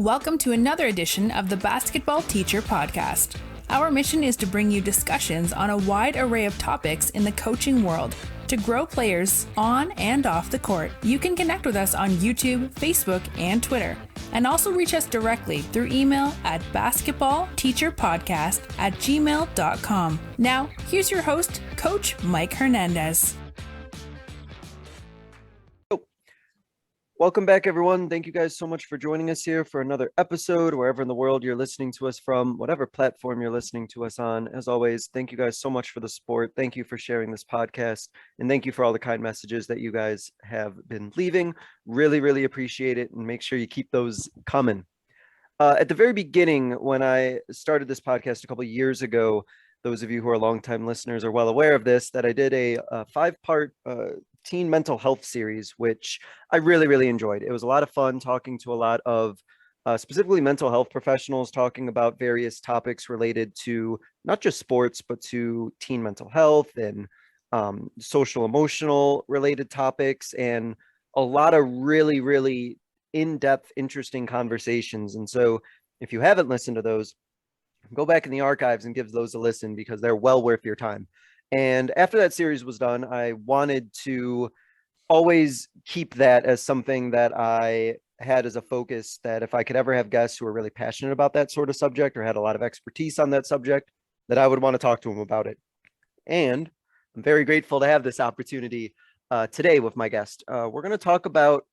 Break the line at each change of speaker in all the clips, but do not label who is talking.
Welcome to another edition of the Basketball Teacher Podcast. Our mission is to bring you discussions on a wide array of topics in the coaching world to grow players on and off the court. You can connect with us on YouTube, Facebook, and Twitter, and also reach us directly through email at basketballteacherpodcast@gmail.com. Now, here's your host, Coach Mike Hernandez.
Welcome back, everyone. Thank you guys so much for joining us here for another episode, wherever in the world you're listening to us from, whatever platform you're listening to us on. As always, thank you guys so much for the support. Thank you for sharing this podcast. And thank you for all the kind messages that you guys have been leaving. Really, really appreciate it. And make sure you keep those coming. At the very beginning, when I started this podcast a couple of years ago, those of you who are longtime listeners are well aware of this, that I did a 5-part teen mental health series, which I really, really enjoyed. It was a lot of fun talking to a lot of specifically mental health professionals, talking about various topics related to not just sports, but to teen mental health and social emotional related topics, and a lot of really, really in-depth, interesting conversations. And so if you haven't listened to those, go back in the archives and give those a listen, because they're well worth your time. And after that series was done, I wanted to always keep that as something that I had as a focus, that if I could ever have guests who are really passionate about that sort of subject or had a lot of expertise on that subject, that I would want to talk to them about it. And I'm very grateful to have this opportunity today with my guest. We're going to talk about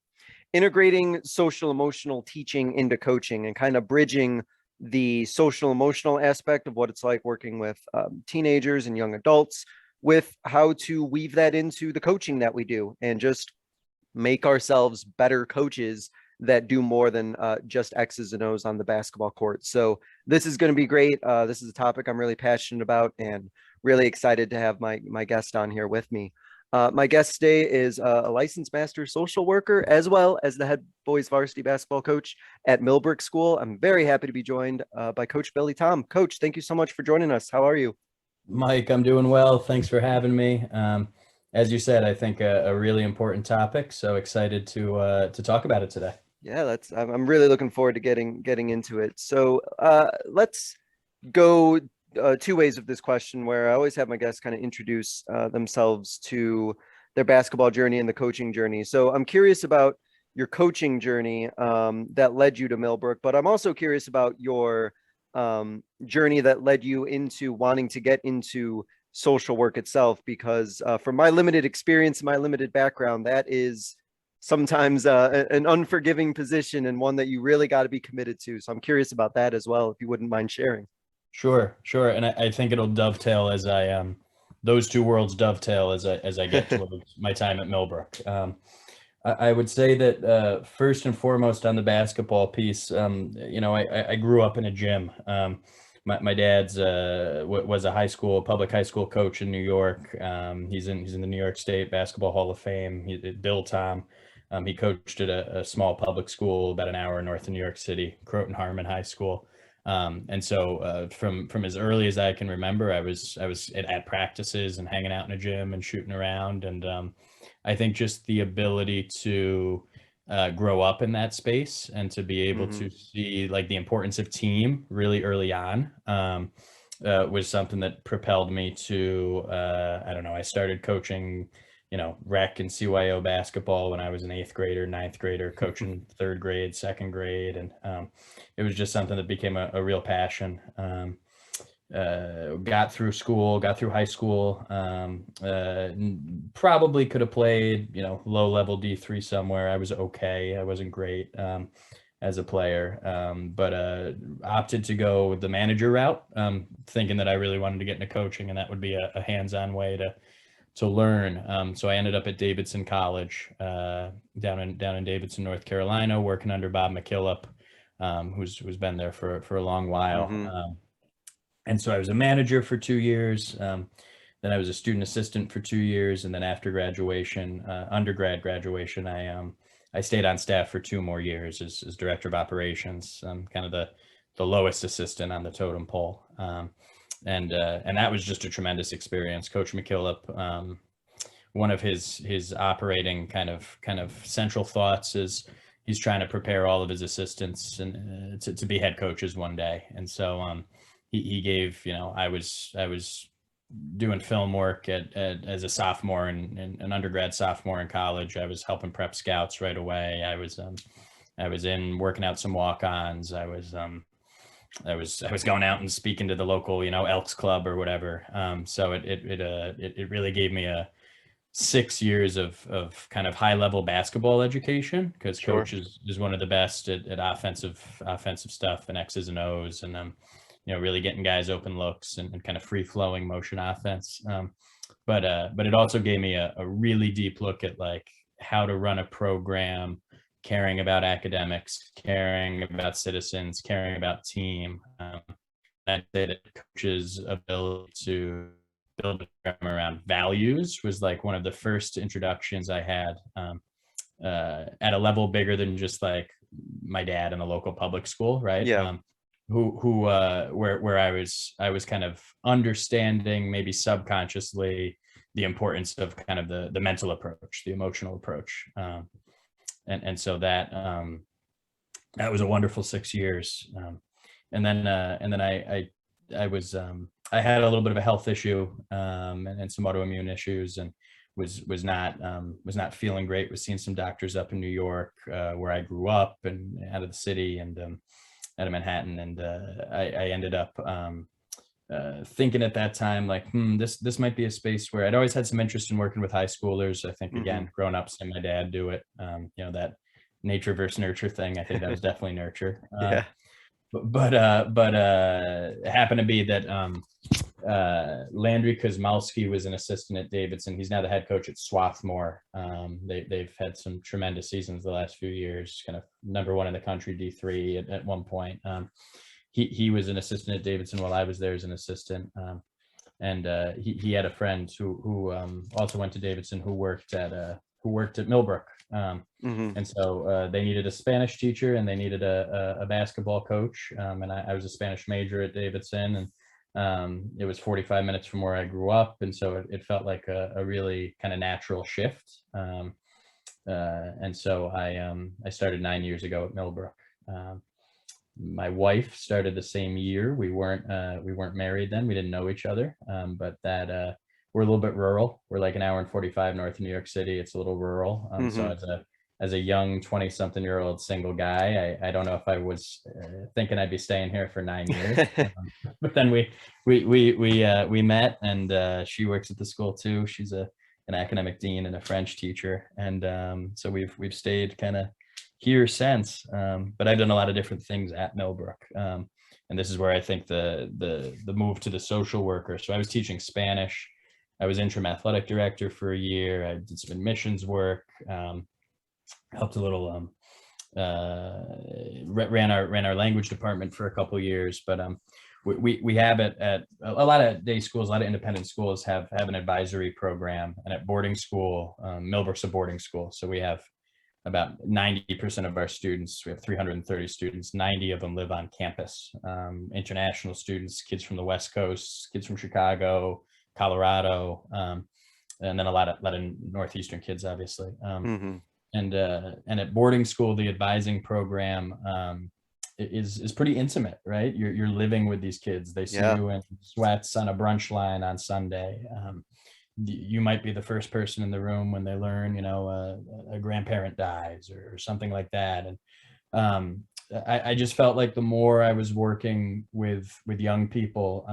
integrating social emotional teaching into coaching and kind of bridging the social emotional aspect of what it's like working with teenagers and young adults, with how to weave that into the coaching that we do and just make ourselves better coaches that do more than just X's and O's on the basketball court. So this is going to be great. This is a topic I'm really passionate about and really excited to have my guest on here with me. My guest today is a licensed master social worker, as well as the head boys varsity basketball coach at Millbrook School. I'm very happy to be joined by Coach Billy Thom. Coach, thank you so much for joining us. How are you?
Mike, I'm doing well. Thanks for having me. As you said, I think a really important topic. So excited to talk about it today.
Yeah, I'm really looking forward to getting into it. So let's go two ways of this question, where I always have my guests kind of introduce themselves to their basketball journey and the coaching journey. So I'm curious about your coaching journey that led you to Millbrook, but I'm also curious about your journey that led you into wanting to get into social work itself, because from my limited experience, my limited background, that is sometimes an unforgiving position and one that you really got to be committed to. So I'm curious about that as well, if you wouldn't mind sharing.
Sure. And I think it'll dovetail as those two worlds dovetail as I get towards my time at Millbrook. I would say that first and foremost on the basketball piece, I grew up in a gym. My dad's was a public high school coach in New York. He's in the New York State Basketball Hall of Fame. Billy Thom. He coached at a small public school about an hour north of New York City, Croton Harmon High School. And so from as early as I can remember, I was at practices and hanging out in a gym and shooting around. And I think just the ability to grow up in that space and to be able to see like the importance of team really early on was something that propelled me to, I started coaching, rec and CYO basketball when I was an 8th grader, 9th grader, coaching 3rd grade, 2nd grade. And it was just something that became a real passion. Got through school, got through high school, probably could have played, low level D3 somewhere. I was okay. I wasn't great as a player, but opted to go with the manager route, thinking that I really wanted to get into coaching, and that would be a hands-on way to learn. So I ended up at Davidson College down in Davidson, North Carolina, working under Bob McKillop, who's been there for a long while. And so I was a manager for 2 years. Then I was a student assistant for 2 years. And then after graduation, undergrad graduation, I stayed on staff for 2 more years as director of operations, kind of the lowest assistant on the totem pole. And that was just a tremendous experience. Coach McKillop, one of his operating kind of central thoughts is, he's trying to prepare all of his assistants and to be head coaches one day. And so he gave, I was doing film work as a sophomore and an undergrad sophomore in college. I was helping prep scouts right away. I was in working out some walk-ons. I was going out and speaking to the local, Elks Club or whatever. So it really gave me a 6 years of kind of high level basketball education, because
Sure.
coach is one of the best at offensive stuff and X's and O's, and really getting guys open looks and kind of free flowing motion offense. But it also gave me a really deep look at like how to run a program, caring about academics, caring about citizens, caring about team. I'd say that coaches' ability to build a program around values was like one of the first introductions I had at a level bigger than just like my dad in a local public school, right?
Yeah.
Where I was kind of understanding, maybe subconsciously, the importance of kind of the mental approach, the emotional approach. And so that was a wonderful 6 years. And then I had a little bit of a health issue and some autoimmune issues, and was not feeling great. Was seeing some doctors up in New York, where I grew up and out of the city, and out of Manhattan. And I ended up thinking at that time, like, this might be a space where I'd always had some interest in working with high schoolers. I think, again, growing up seeing my dad do it, that nature versus nurture thing. I think that was definitely nurture.
Yeah.
But it happened to be that Landry Kozmalski was an assistant at Davidson. He's now the head coach at Swarthmore. They've had some tremendous seasons the last few years, kind of number one in the country, D3 at one point. He was an assistant at Davidson while I was there as an assistant. And he had a friend who also went to Davidson, who worked at Millbrook. And so they needed a Spanish teacher, and they needed a basketball coach. And I was a Spanish major at Davidson, and it was 45 minutes from where I grew up. And so it felt like a really kind of natural shift. And so I started 9 years ago at Millbrook. My wife started the same year. We weren't married then. We didn't know each other. But that we're a little bit rural. We're like an hour and 45 north of New York City. It's a little rural. So as a young 20-something-year-old single guy, I don't know if I was thinking I'd be staying here for 9 years. But then we met, and she works at the school too. She's an academic dean and a French teacher, and so we've stayed kind of here since. But I've done a lot of different things at Millbrook, and this is where I think the move to the social worker. So I was teaching Spanish. I was interim athletic director for a year. I did some admissions work. Helped a little, ran our language department for a couple of years. But we have it at a lot of day schools, a lot of independent schools have an advisory program. And at boarding school, Millbrook's a boarding school. So we have about 90% of our students, we have 330 students, 90 of them live on campus. International students, kids from the West Coast, kids from Chicago, Colorado, and then a lot of Northeastern kids, obviously. And at boarding school, the advising program is pretty intimate, right? You're living with these kids. They see you in sweats on a brunch line on Sunday. You might be the first person in the room when they learn, a grandparent dies or something like that. And I just felt like the more I was working with young people,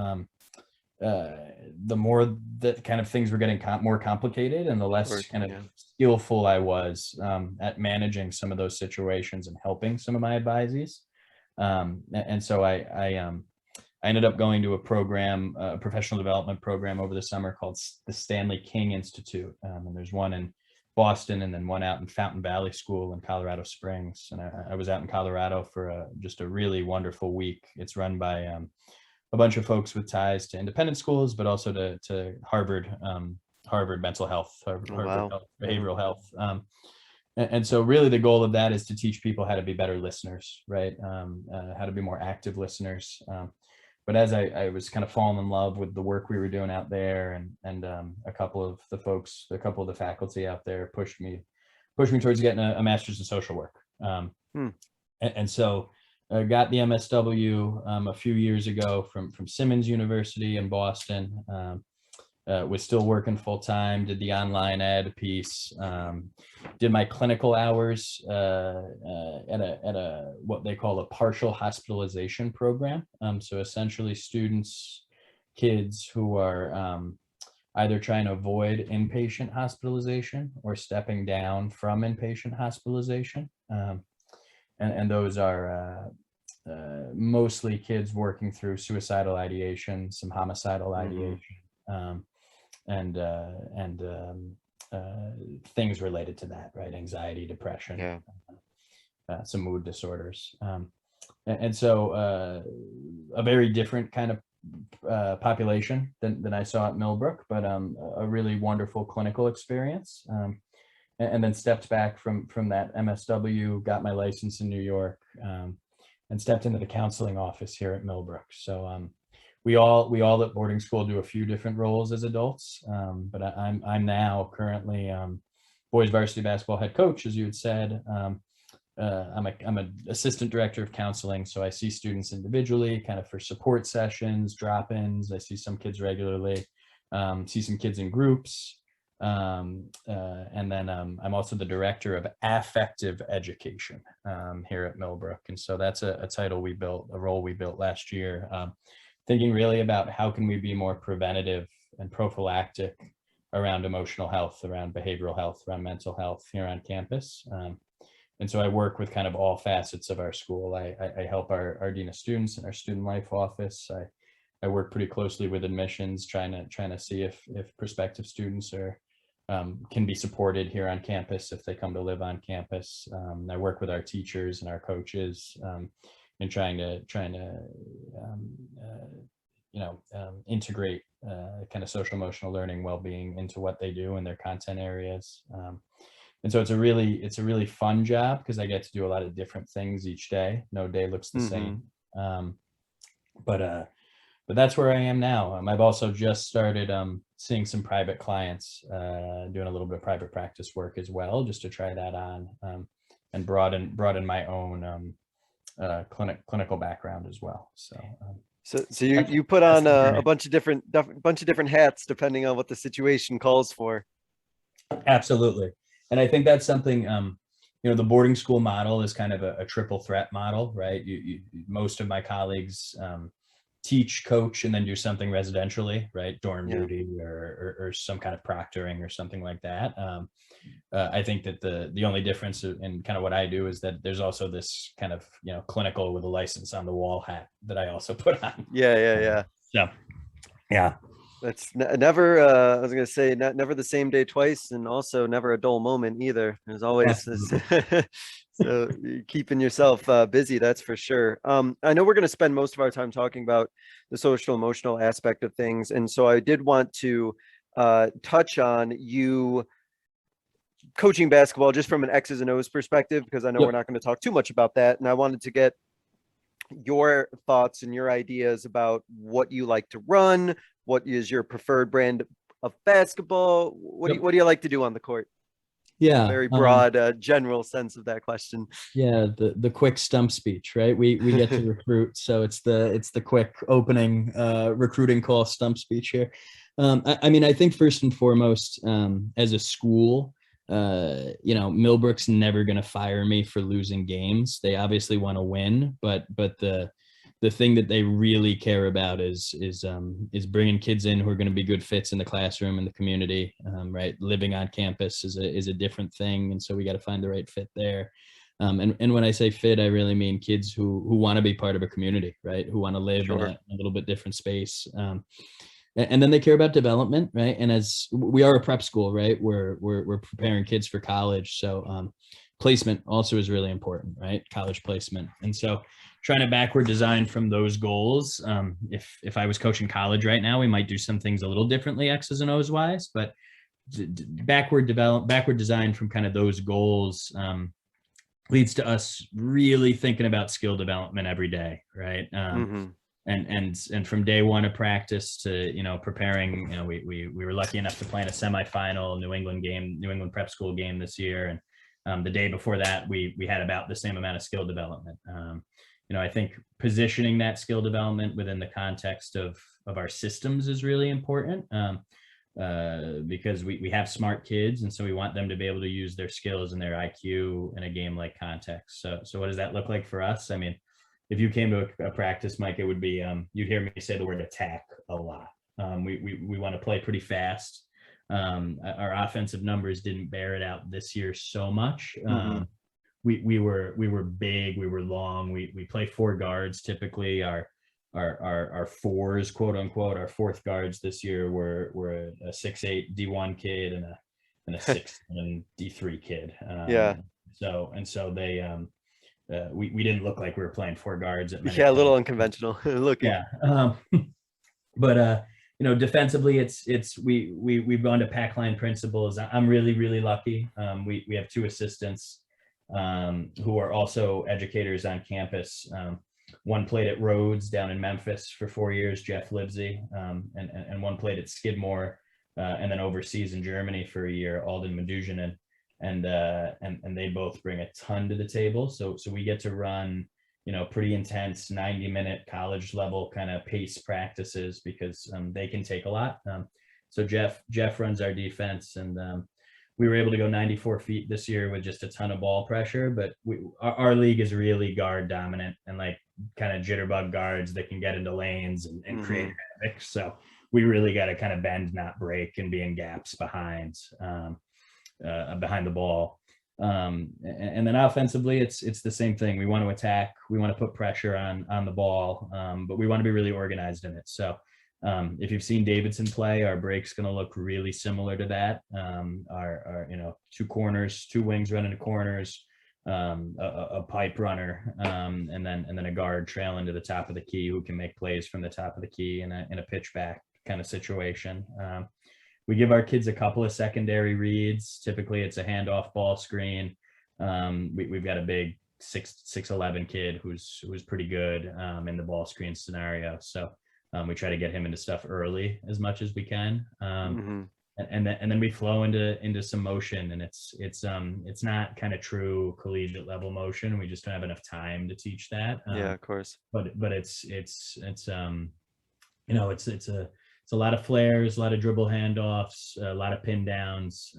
the more that kind of things were getting more complicated, and the less kind of skillful I was at managing some of those situations and helping some of my advisees. And so I ended up going to a program, a professional development program over the summer called the Stanley King Institute. And there's one in Boston and then one out in Fountain Valley School in Colorado Springs. And I was out in Colorado for just a really wonderful week. It's run by a bunch of folks with ties to independent schools, but also to Harvard mental health, Harvard behavioral health. And so really the goal of that is to teach people how to be better listeners, right? How to be more active listeners. But as I was kind of falling in love with the work we were doing out there, and a couple of the faculty out there pushed me towards getting a master's in social work.
Hmm.
And so I got the MSW a few years ago from Simmons University in Boston. Was still working full time, did the online ad piece, did my clinical hours at a what they call a partial hospitalization program. So essentially kids who are either trying to avoid inpatient hospitalization or stepping down from inpatient hospitalization. And those are mostly kids working through suicidal ideation, some homicidal ideation, and things related to that, right? Anxiety, depression, some mood disorders. And so a very different kind of population than I saw at Millbrook, but a really wonderful clinical experience. And then stepped back from that MSW, got my license in New York, and stepped into the counseling office here at Millbrook. So we all at boarding school do a few different roles as adults, but I'm now currently boys varsity basketball head coach, as you had said. I'm an assistant director of counseling, so I see students individually, kind of for support sessions, drop-ins. I see some kids regularly, see some kids in groups. And then I'm also the director of affective education here at Millbrook. And so that's a role we built last year, thinking really about how can we be more preventative and prophylactic around emotional health, around behavioral health, around mental health here on campus. And so I work with kind of all facets of our school. I help our Dean of Students and our Student Life Office. I work pretty closely with admissions, trying to see if prospective students can be supported here on campus if they come to live on campus. I work with our teachers and our coaches in trying to integrate kind of social emotional learning, well-being into what they do in their content areas. And so it's a really fun job because I get to do a lot of different things each day. No day looks the same. But that's where I am now. I've also just started seeing some private clients, doing a little bit of private practice work as well, just to try that on and broaden my own clinical background as well.
So you put on a bunch of different hats depending on what the situation calls for.
Absolutely. And I think that's something, the boarding school model is kind of a triple threat model, right? Most of my colleagues teach, coach, and then do something residentially, right? Dorm duty or some kind of proctoring or something like that. I think that the only difference in kind of what I do is that there's also this kind of, clinical with a license on the wall hat that I also put on. So, yeah.
That's never, I was going to say, never the same day twice, and also never a dull moment either. There's always this, so keeping yourself busy, that's for sure. I know we're going to spend most of our time talking about the social emotional aspect of things. And so I did want to touch on you coaching basketball just from an X's and O's perspective, because I know we're not going to talk too much about that. And I wanted to get your thoughts and your ideas about what you like to run. What is your preferred brand of basketball? What do you like to do on the court?
Yeah.
Very broad, general sense of that question.
Yeah. The quick stump speech, right? We get to recruit. So it's the quick opening recruiting call stump speech here. I think first and foremost, as a school, Millbrook's never going to fire me for losing games. They obviously want to win, but the thing that they really care about is bringing kids in who are going to be good fits in the classroom and the community, right? Living on campus is a different thing. And so we got to find the right fit there. And when I say fit, I really mean kids who want to be part of a community, right? Who want to live in a little bit different space. And then they care about development, right? And as we are a prep school, right? We're preparing kids for college. So placement also is really important, right? College placement. And so trying to backward design from those goals. If I was coaching college right now, we might do some things a little differently, X's and O's wise, but backward design from kind of those goals leads to us really thinking about skill development every day, right? And from day one of practice to preparing, we were lucky enough to play in a semifinal New England prep school game this year, and The day before that, we had about the same amount of skill development. I think positioning that skill development within the context of our systems is really important, because we have smart kids, and so we want them to be able to use their skills and their IQ in a game like context. So what does that look like for us? I mean, if you came to a practice, Mike, it would be, you'd hear me say the word attack a lot. We want to play pretty fast. Our offensive numbers didn't bear it out this year so much. We were big, we were long. We play 4 guards typically. Our fours, quote unquote, our fourth guards this year were a 6'8" D1 kid and a 6'7" D3 kid.
Yeah.
So they we didn't look like we were playing 4 guards at many
Yeah, a little
times.
unconventional looking.
Yeah. But defensively, we've gone to pack line principles. I'm really lucky. We have 2 assistants who are also educators on campus. One played at Rhodes down in Memphis for 4 years, Jeff Livesey, and one played at Skidmore, and then overseas in Germany for a year, Alden Meduzinen, and they both bring a ton to the table. So we get to run, pretty intense 90-minute college level kind of pace practices because they can take a lot. So Jeff runs our defense, and we were able to go 94 feet this year with just a ton of ball pressure, but our league is really guard dominant and like kind of jitterbug guards that can get into lanes and create havoc. So we really got to kind of bend, not break, and be in gaps behind the ball. And then offensively, it's the same thing. We want to attack, we want to put pressure on the ball, but we want to be really organized in it. So if you've seen Davidson play, our break's going to look really similar to that. Our 2 corners, 2 wings running to corners, a pipe runner, and then a guard trailing to the top of the key who can make plays from the top of the key in a pitch back kind of situation. We give our kids a couple of secondary reads. Typically it's a handoff ball screen. We've got a big 6'11" kid who's pretty good in the ball screen scenario. So we try to get him into stuff early as much as we can. And then we flow into some motion, and it's not kind of true collegiate level motion. We just don't have enough time to teach that.
Yeah, of course.
But it's a lot of flares, a lot of dribble handoffs, a lot of pin downs,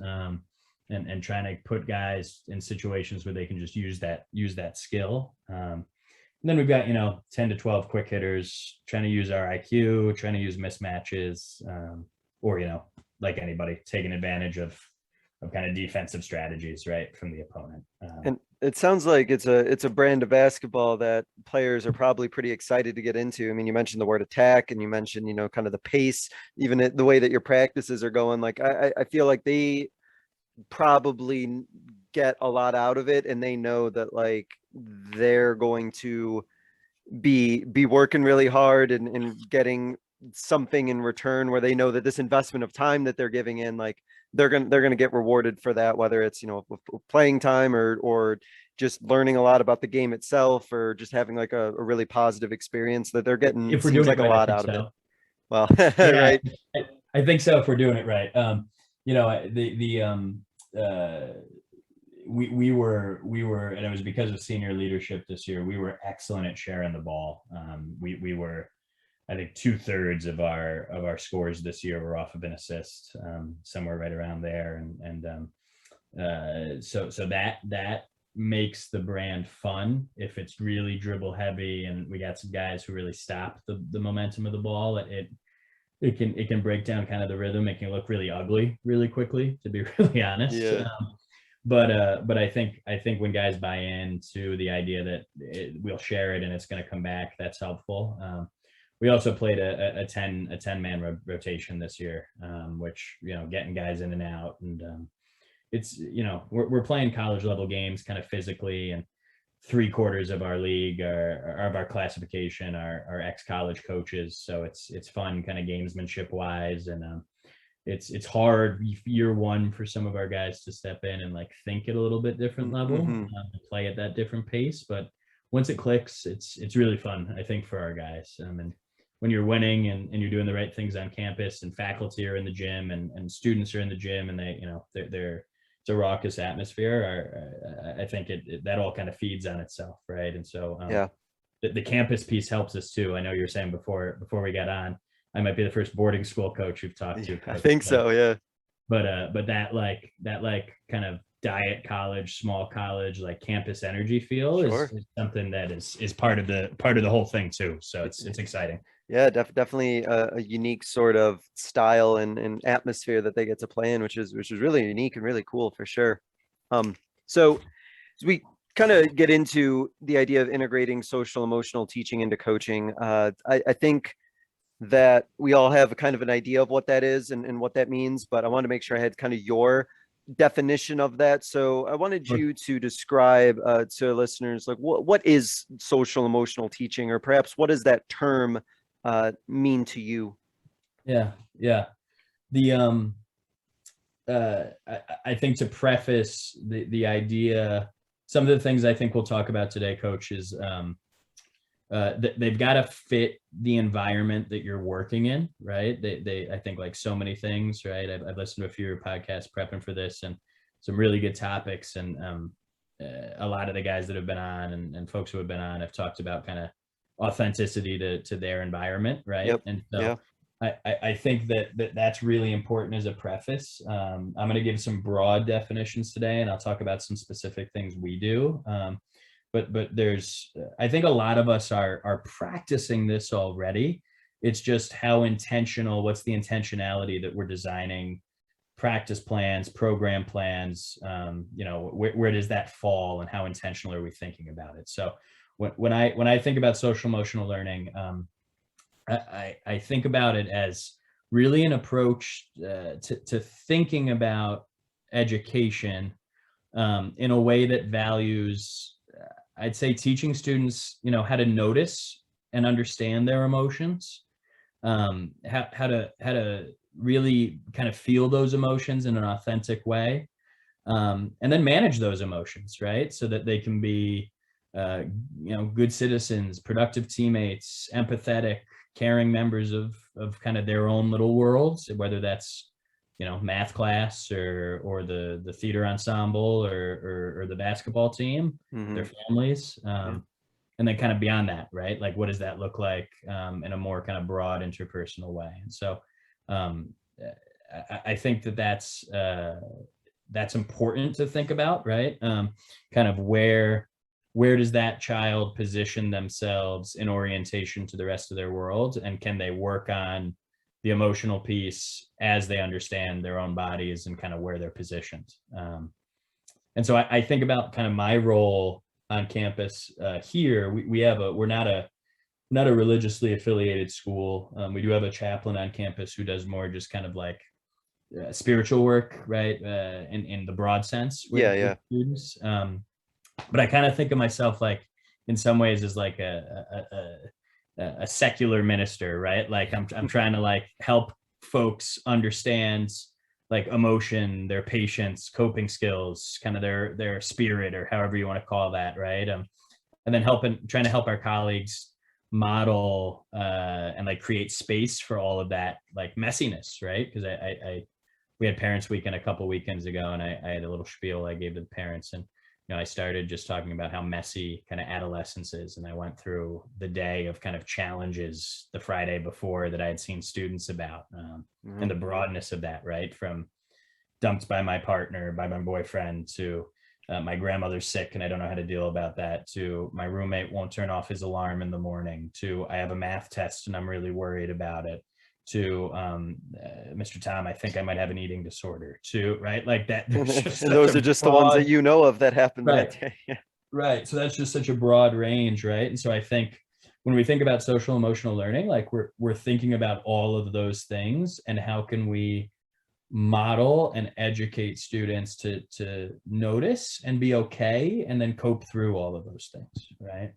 and trying to put guys in situations where they can just use that skill. And then we've got 10 to 12 quick hitters, trying to use our IQ, trying to use mismatches, or like anybody, taking advantage of kind of defensive strategies right from the opponent.
And it sounds like it's a brand of basketball that players are probably pretty excited to get into. I mean, you mentioned the word attack, and you mentioned kind of the pace, even the way that your practices are going. Like I feel like they probably get a lot out of it, and they know that like they're going to be working really hard and getting something in return, where they know that this investment of time that they're giving in, like they're gonna get rewarded for that, whether it's playing time or just learning a lot about the game itself, or just having like a really positive experience that they're getting.
If we're doing
like
it right,
a lot out
so.
of it. Well,
yeah,
right.
I think so if we're doing it right. We were, and it was because of senior leadership this year, we were excellent at sharing the ball. We were, I think 2/3 of our scores this year were off of an assist, somewhere right around there. So that makes the brand fun. If it's really dribble heavy and we got some guys who really stop the momentum of the ball, it can break down kind of the rhythm. It can look really ugly really quickly, to be really honest.
Yeah.
But I think when guys buy into the idea that we'll share it and it's going to come back, that's helpful. We also played a 10-man rotation this year, which getting guys in and out, and it's we're playing college level games kind of physically, and 3/4 of our league of our classification are ex-college coaches, so it's fun kind of gamesmanship wise, and it's hard year one for some of our guys to step in and like think at a little bit different level, play at that different pace. But once it clicks, it's really fun, I think, for our guys. And when you're winning and you're doing the right things on campus, and faculty are in the gym and students are in the gym, and they're it's a raucous atmosphere, I think that all kind of feeds on itself, right? And so
Yeah.
The campus piece helps us too. I know you were saying before we got on, I might be the first boarding school coach you've talked to.
I think so, yeah.
But that kind of diet college, small college, like campus energy feel
Sure.
is something that is part of the whole thing too. So it's exciting.
Yeah, definitely a unique sort of style and atmosphere that they get to play in, which is really unique and really cool for sure. So as we kind of get into the idea of integrating social emotional teaching into coaching, I think that we all have a kind of an idea of what that is and what that means, but I want to make sure I had kind of your definition of that. So I wanted you to describe to listeners, like what is social emotional teaching, or perhaps what does that term mean to you?
Yeah. The I think to preface the idea, some of the things I think we'll talk about today, Coach, is they've got to fit the environment that you're working in, right? I think, like so many things, right? I've listened to a few podcasts prepping for this, and some really good topics, and a lot of the guys that have been on and folks who have been on have talked about kind of authenticity to their environment, right?
Yep.
And so
Yeah.
I think that's really important as a preface. I'm going to give some broad definitions today, and I'll talk about some specific things we do. But there's, I think a lot of us are practicing this already. It's just how intentional, what's the intentionality that we're designing practice plans, program plans, where does that fall, and how intentional are we thinking about it? So when I think about social emotional learning, I think about it as really an approach to thinking about education in a way that values, I'd say, teaching students, how to notice and understand their emotions, how to really kind of feel those emotions in an authentic way, and then manage those emotions, right? So that they can be, good citizens, productive teammates, empathetic, caring members of kind of their own little worlds, whether that's, math class or the theater ensemble or the basketball team, their families, and then kind of beyond that, right? Like, what does that look like in a more kind of broad interpersonal way? And so I think that's important to think about, right? Kind of where does that child position themselves in orientation to the rest of their world, and can they work on the emotional piece as they understand their own bodies and kind of where they're positioned? And so I think about kind of my role on campus here. We're not a religiously affiliated school. We do have a chaplain on campus who does more just kind of like spiritual work, right? In the broad sense with students. But I kind of think of myself, like, in some ways, as like a secular minister, right? Like I'm trying to like help folks understand like emotion, their patience, coping skills, kind of their spirit, or however you want to call that, right? And then trying to help our colleagues model and like create space for all of that like messiness, right? Because we had Parents Weekend a couple weekends ago, and I had a little spiel I gave to the parents, and I started just talking about how messy kind of adolescence is, and I went through the day of kind of challenges the Friday before that I had seen students about, and the broadness of that, right? From dumped by my partner, by my boyfriend, to my grandmother's sick and I don't know how to deal about that, to my roommate won't turn off his alarm in the morning, to I have a math test and I'm really worried about it, to Mr. Thom, I think I might have an eating disorder, to, right? Like that.
And those are just the ones that of that happened that day.
Right. So that's just such a broad range, right? And so I think when we think about social emotional learning, like we're thinking about all of those things, and how can we model and educate students to notice and be okay, and then cope through all of those things, right?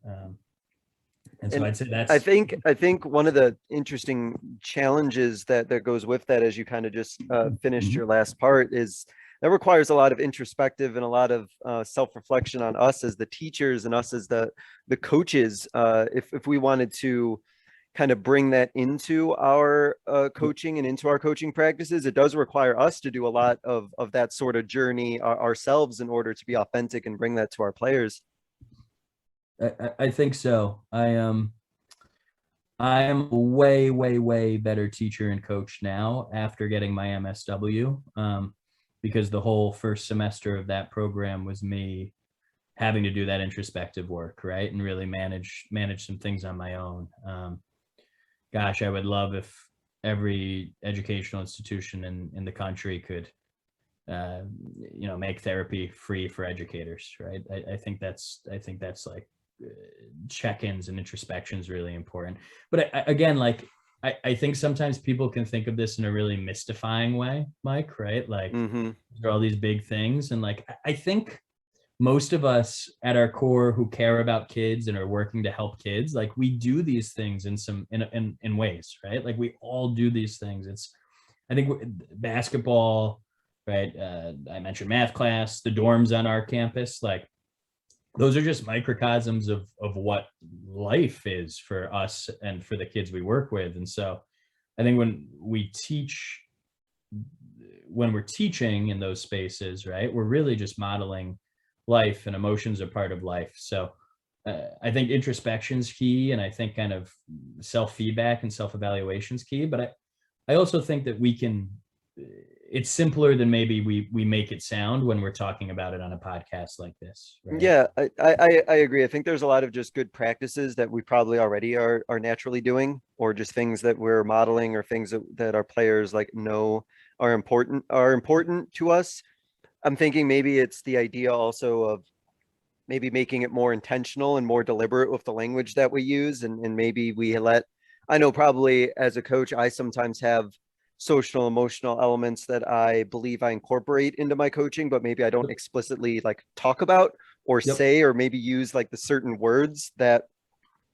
And so I'd say that's,
I think one of the interesting challenges that goes with that, as you kind of just finished your last part, is that requires a lot of introspective and a lot of self-reflection on us as the teachers and us as the coaches, if we wanted to kind of bring that into our coaching and into our coaching practices. It does require us to do a lot of that sort of journey ourselves in order to be authentic and bring that to our players.
I think so. I am a way better teacher and coach now after getting my MSW, because the whole first semester of that program was me having to do that introspective work, right, and really manage some things on my own. Gosh, I would love if every educational institution in the country could, make therapy free for educators, right? I think that's like check-ins and introspection is really important. But again, like I think sometimes people can think of this in a really mystifying way, Mike, right? Like there are all these big things, and like I think most of us at our core who care about kids and are working to help kids, like we do these things in ways, right? Like we all do these things. I think basketball, right? I mentioned math class, the dorms on our campus, like those are just microcosms of what life is for us and for the kids we work with. And so I think when we're teaching in those spaces, right, we're really just modeling life, and emotions are part of life. So I think introspection's key, and I think kind of self-feedback and self-evaluation's key. But I also think that it's simpler than maybe we make it sound when we're talking about it on a podcast like this, right?
Yeah, I agree. I think there's a lot of just good practices that we probably already are naturally doing, or just things that we're modeling, or things that our players like know are important to us. I'm thinking maybe it's the idea also of maybe making it more intentional and more deliberate with the language that we use. And maybe I know probably as a coach, I sometimes have social emotional elements that I believe I incorporate into my coaching, but maybe I don't explicitly like talk about or say, or maybe use like the certain words that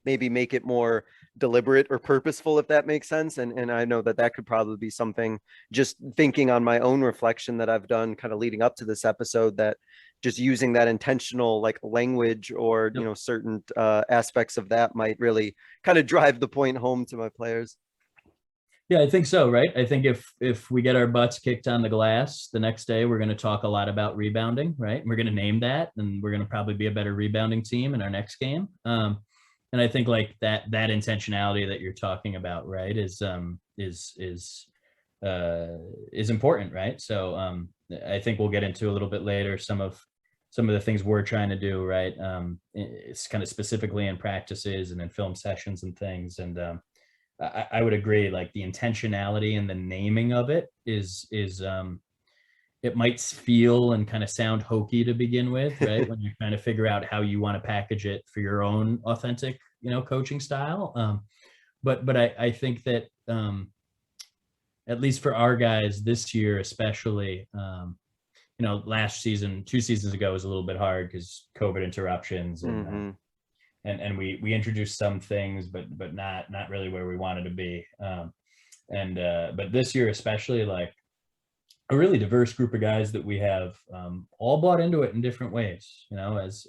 maybe make it more deliberate or purposeful, if that makes sense. And I know that could probably be something, just thinking on my own reflection, that I've done kind of leading up to this episode, that just using that intentional like language or certain aspects of that might really kind of drive the point home to my players.
Yeah, I think so, right? I think if we get our butts kicked on the glass, the next day we're going to talk a lot about rebounding, right? We're going to name that, and we're going to probably be a better rebounding team in our next game. And I think like that intentionality that you're talking about, right, is important, right? So I think we'll get into a little bit later some of the things we're trying to do, right? It's kind of specifically in practices and in film sessions and things. And I would agree, like the intentionality and the naming of it is it might feel and kind of sound hokey to begin with, right? When you're trying to figure out how you want to package it for your own authentic, coaching style. But I think that at least for our guys this year, especially, last season, 2 seasons ago was a little bit hard because COVID interruptions, and and we introduced some things, but not really where we wanted to be. But this year especially, like a really diverse group of guys that we have all bought into it in different ways, as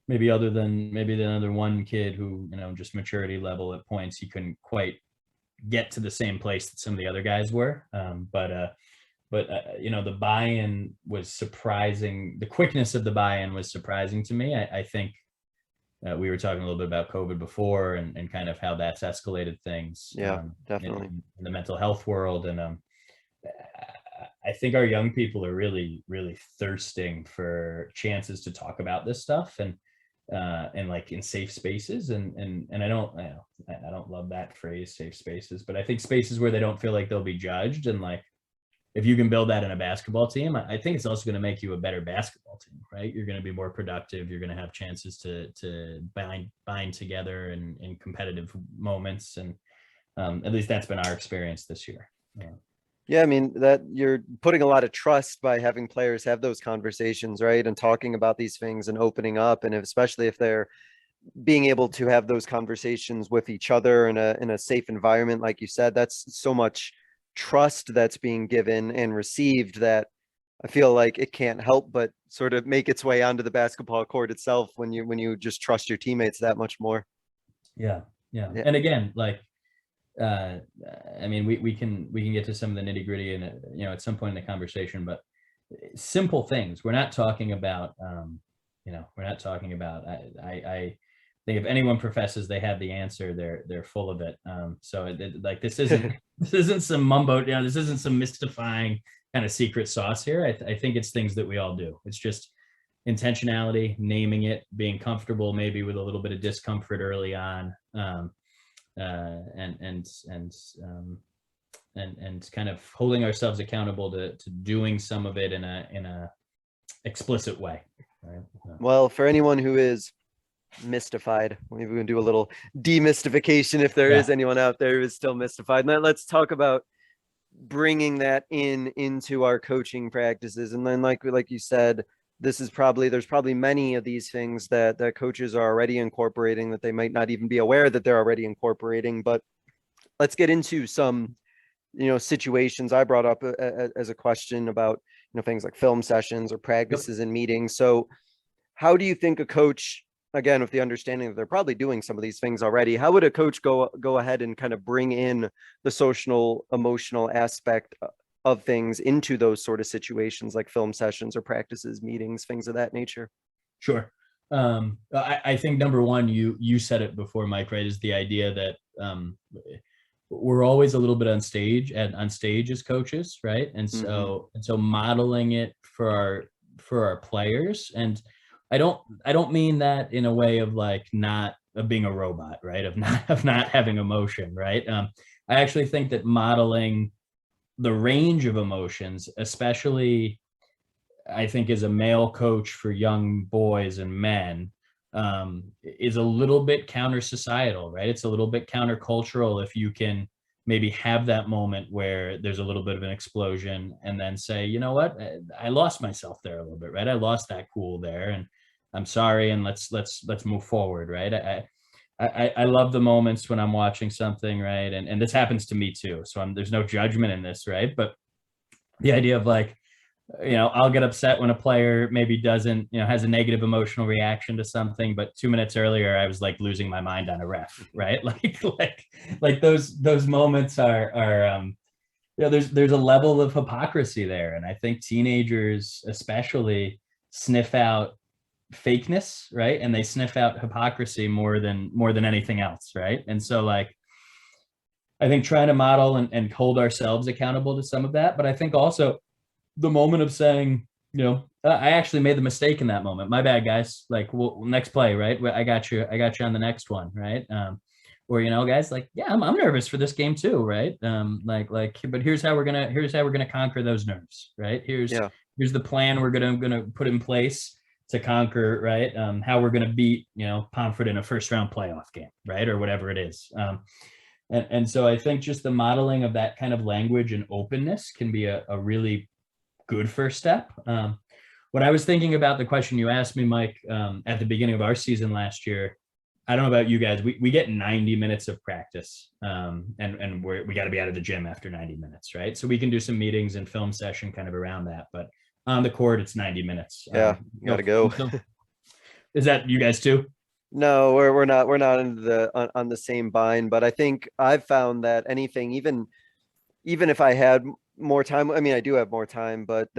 maybe other than the other one kid who, just maturity level at points, he couldn't quite get to the same place that some of the other guys were. But the buy-in was surprising. The quickness of the buy-in was surprising to me. I think we were talking a little bit about COVID before, and kind of how that's escalated things.
Yeah, definitely.
In the mental health world. And I think our young people are really, really thirsting for chances to talk about this stuff, and like in safe spaces. And I don't love that phrase, safe spaces, but I think spaces where they don't feel like they'll be judged. And like, if you can build that in a basketball team, I think it's also going to make you a better basketball team, right? You're going to be more productive. You're going to have chances to bind together in competitive moments. And at least that's been our experience this year.
Yeah, I mean, that you're putting a lot of trust by having players have those conversations, right? And talking about these things and opening up. And especially if they're being able to have those conversations with each other in a safe environment, like you said, that's so much trust that's being given and received, that I feel like it can't help but sort of make its way onto the basketball court itself when you just trust your teammates that much more.
Yeah. Yeah.
Yeah.
And again, like, I mean, we can get to some of the nitty gritty and, at some point in the conversation, but simple things. We're not talking about, we're not talking about, I think if anyone professes they have the answer, they're full of it. Like this isn't, this isn't some mumbo, this isn't some mystifying kind of secret sauce here. I think it's things that we all do. It's just intentionality, naming it, being comfortable, maybe with a little bit of discomfort early on. And kind of holding ourselves accountable to doing some of it in a explicit way. Right?
Well, for anyone who is mystified, maybe we can do a little demystification if there is anyone out there who is still mystified. Let's talk about bringing that into our coaching practices. And then like you said, there's probably many of these things that coaches are already incorporating that they might not even be aware that they're already incorporating. But let's get into some, situations I brought up as a question about, things like film sessions or practices and meetings. So how do you think a coach, again, with the understanding that they're probably doing some of these things already, how would a coach go ahead and kind of bring in the social, emotional aspect of things into those sort of situations like film sessions or practices, meetings, things of that nature?
Sure. I think number one, you said it before, Mike, right, is the idea that we're always a little bit on stage as coaches, right? And so modeling it for our players. And I don't mean that in a way of like not of being a robot, right? Of not having emotion, right? I actually think that modeling the range of emotions, especially I think as a male coach for young boys and men, is a little bit counter societal, right? It's a little bit countercultural if you can maybe have that moment where there's a little bit of an explosion and then say, you know what, I lost myself there a little bit, right? I lost that cool there, and I'm sorry, and let's move forward, right? I love the moments when I'm watching something, right? And this happens to me too. So there's no judgment in this, right? But the idea of like, I'll get upset when a player maybe doesn't, has a negative emotional reaction to something, but 2 minutes earlier, I was like losing my mind on a ref, right? like those moments are there's a level of hypocrisy there. And I think teenagers especially sniff out fakeness, right? And they sniff out hypocrisy more than anything else, right? And so like, I think trying to model and hold ourselves accountable to some of that, but I think also the moment of saying, I actually made the mistake in that moment. My bad, guys. Like, well, next play, right? I got you on the next one, right? Or guys, like, yeah, I'm nervous for this game too, right? But here's how we're gonna conquer those nerves, right? Here's the plan we're gonna put in place to conquer, right? How we're gonna beat, Pomfret in a first round playoff game, right? Or whatever it is. And so I think just the modeling of that kind of language and openness can be a really good first step. When I was thinking about the question you asked me, Mike, at the beginning of our season last year, I don't know about you guys, we get 90 minutes of practice, and we got to be out of the gym after 90 minutes, right? So we can do some meetings and film session kind of around that, but on the court, it's 90 minutes.
Yeah, gotta go.
Is that you guys too?
No, we're not on the same bind, but I think I've found that anything, even if I had more time, I mean, I do have more time, but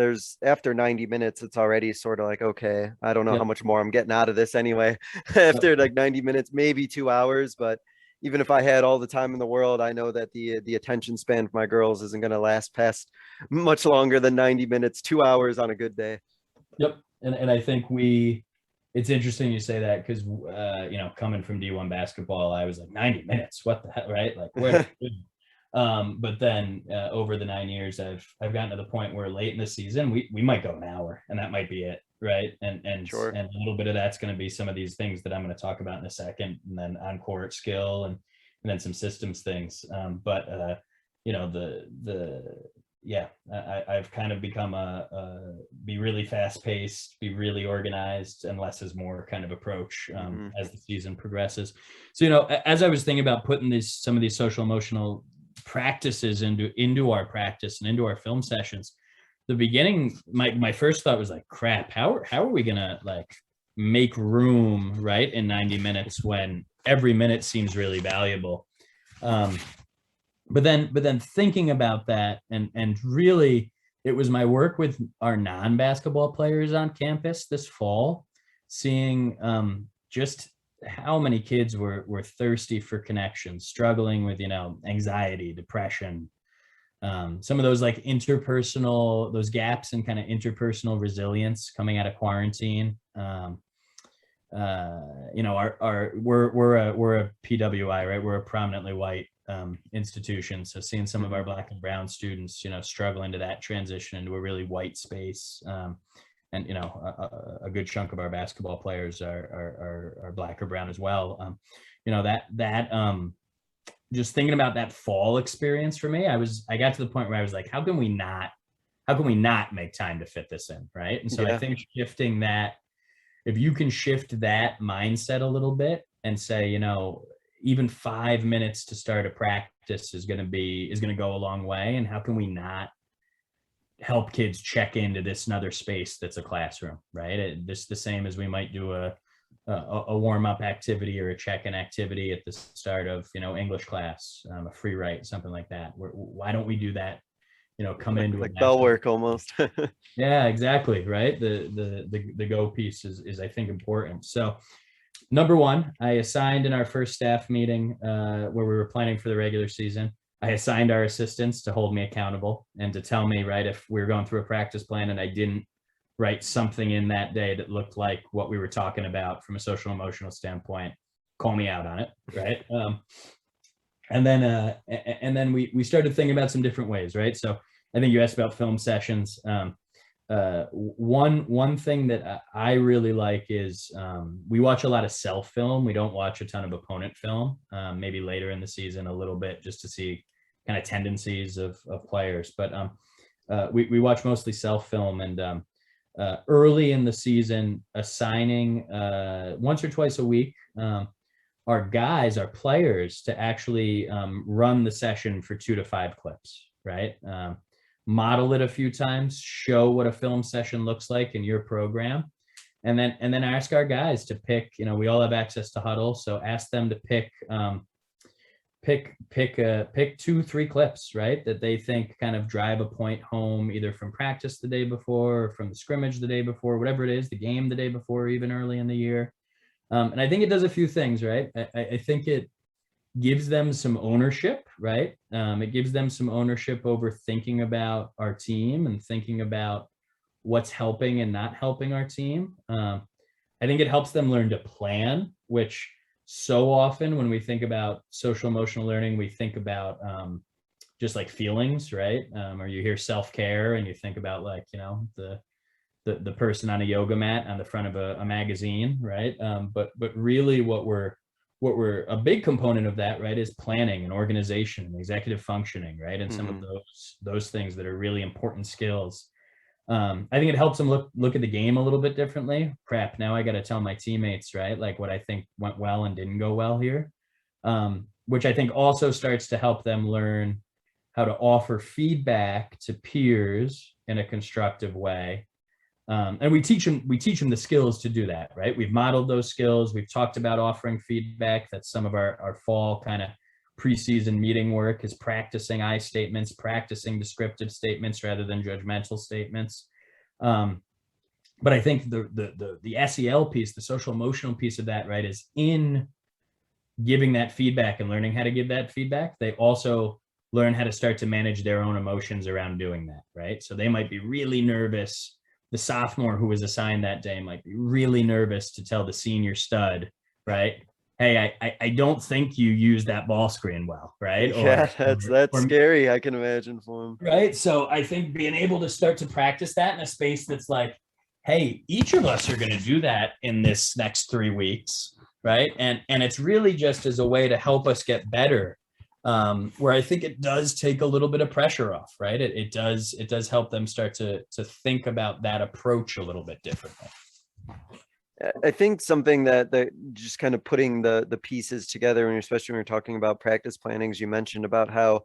after 90 minutes, it's already sort of like, okay, I don't know how much more I'm getting out of this anyway. After like 90 minutes, maybe 2 hours, but even if I had all the time in the world, I know that the attention span for my girls isn't going to last past much longer than 90 minutes, 2 hours on a good day.
Yep. And I think it's interesting you say that because, coming from D1 basketball, I was like 90 minutes, what the hell, right? Like where but then over the 9 years, I've gotten to the point where late in the season, we might go an hour and that might be it. Right. And
sure.
And a little bit of that's going to be some of these things that I'm going to talk about in a second, and then on court skill and then some systems things. I've kind of become be really fast paced, be really organized, and less is more kind of approach as the season progresses. So, as I was thinking about putting some of these social emotional practices into our practice and into our film sessions, the beginning, my first thought was like, crap, how are we gonna like make room, right, in 90 minutes when every minute seems really valuable. But then thinking about that, and really it was my work with our non-basketball players on campus this fall, seeing just how many kids were thirsty for connection, struggling with, anxiety, depression, some of those like those gaps in kind of interpersonal resilience coming out of quarantine. We're a PWI, right? We're a prominently white institution. So seeing some of our Black and brown students, struggle into that transition into a really white space. And a good chunk of our basketball players are Black or brown as well. Just thinking about that fall experience for me, I got to the point where I was like, how can we not make time to fit this in, right? And so I think shifting that, if you can shift that mindset a little bit and say, even 5 minutes to start a practice is going to go a long way. And how can we not help kids check into this another space that's a classroom, right? This the same as we might do a warm-up activity or a check-in activity at the start of, English class, a free write, something like that. Why don't we do that? Coming into
like bell work almost.
Yeah, exactly. Right. The go piece is I think important. So number one, I assigned in our first staff meeting where we were planning for the regular season, I assigned our assistants to hold me accountable and to tell me, right, if we were going through a practice plan and I didn't write something in that day that looked like what we were talking about from a social emotional standpoint, call me out on it. Right. And then we started thinking about some different ways. Right. So I think you asked about film sessions. One thing that I really like is we watch a lot of self film. We don't watch a ton of opponent film. Maybe later in the season a little bit, just to see kind of tendencies of players. But we watch mostly self film, and early in the season, assigning once or twice a week our players, to actually run the session for 2 to 5 clips. Right. Model it a few times, show what a film session looks like in your program, and then ask our guys to pick, we all have access to Huddle, so ask them to pick 2-3 clips, right, that they think kind of drive a point home, either from practice the day before or from the scrimmage the day before, whatever it is, the game the day before, even early in the year. And I think it does a few things, right? I think it gives them some ownership, right? It gives them some ownership over thinking about our team and thinking about what's helping and not helping our team. I think it helps them learn to plan, which so often when we think about social emotional learning, we think about just like feelings, right? Or you hear self-care and you think about like, the person on a yoga mat on the front of a magazine, right? But really what we're a big component of that, right, is planning and organization and executive functioning, right? And some of those things that are really important skills. I think it helps them look at the game a little bit differently. Crap, now I got to tell my teammates, right, like what I think went well and didn't go well here, which I think also starts to help them learn how to offer feedback to peers in a constructive way. And we teach them the skills to do that, right? We've modeled those skills. We've talked about offering feedback. That's some of our fall kind of preseason meeting work, is practicing I statements, practicing descriptive statements rather than judgmental statements. But I think the SEL piece, the social emotional piece of that, right, is in giving that feedback and learning how to give that feedback. They also learn how to start to manage their own emotions around doing that, right? So they might be really nervous. The sophomore who was assigned that day might be really nervous to tell the senior stud, right, hey, I don't think you used that ball screen well, right?
Yeah, that's scary, I can imagine for him.
Right. So I think being able to start to practice that in a space that's like, hey, each of us are going to do that in this next 3 weeks, right? And it's really just as a way to help us get better. Where I think it does take a little bit of pressure off, right? It does help them start to think about that approach a little bit differently.
I think something that just kind of putting the pieces together, and especially when you're talking about practice plannings, you mentioned about how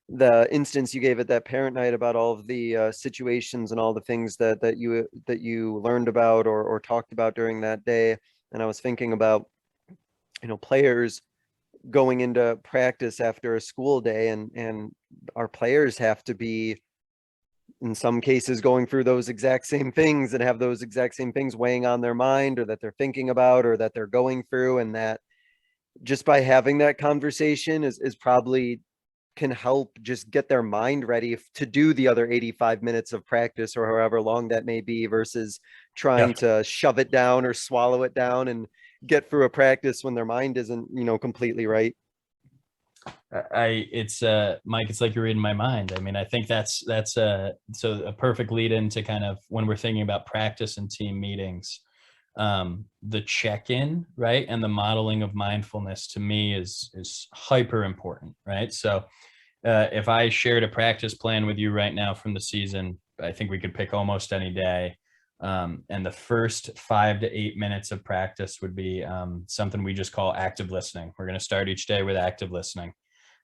the instance you gave at that parent night about all of the situations and all the things that you learned about or talked about during that day. And I was thinking about players going into practice after a school day, and our players have to be, in some cases, going through those exact same things and have those exact same things weighing on their mind, or that they're thinking about, or that they're going through. And that just by having that conversation is probably can help just get their mind ready to do the other 85 minutes of practice, or however long that may be, versus trying to shove it down or swallow it down and get through a practice when their mind isn't, completely right.
It's Mike, it's like you're reading my mind. I mean, I think that's so a perfect lead into kind of when we're thinking about practice and team meetings. The check-in, right, and the modeling of mindfulness to me is hyper important, right? So if I shared a practice plan with you right now from the season, I think we could pick almost any day. And the first 5 to 8 minutes of practice would be something we just call active listening. We're going to start each day with active listening.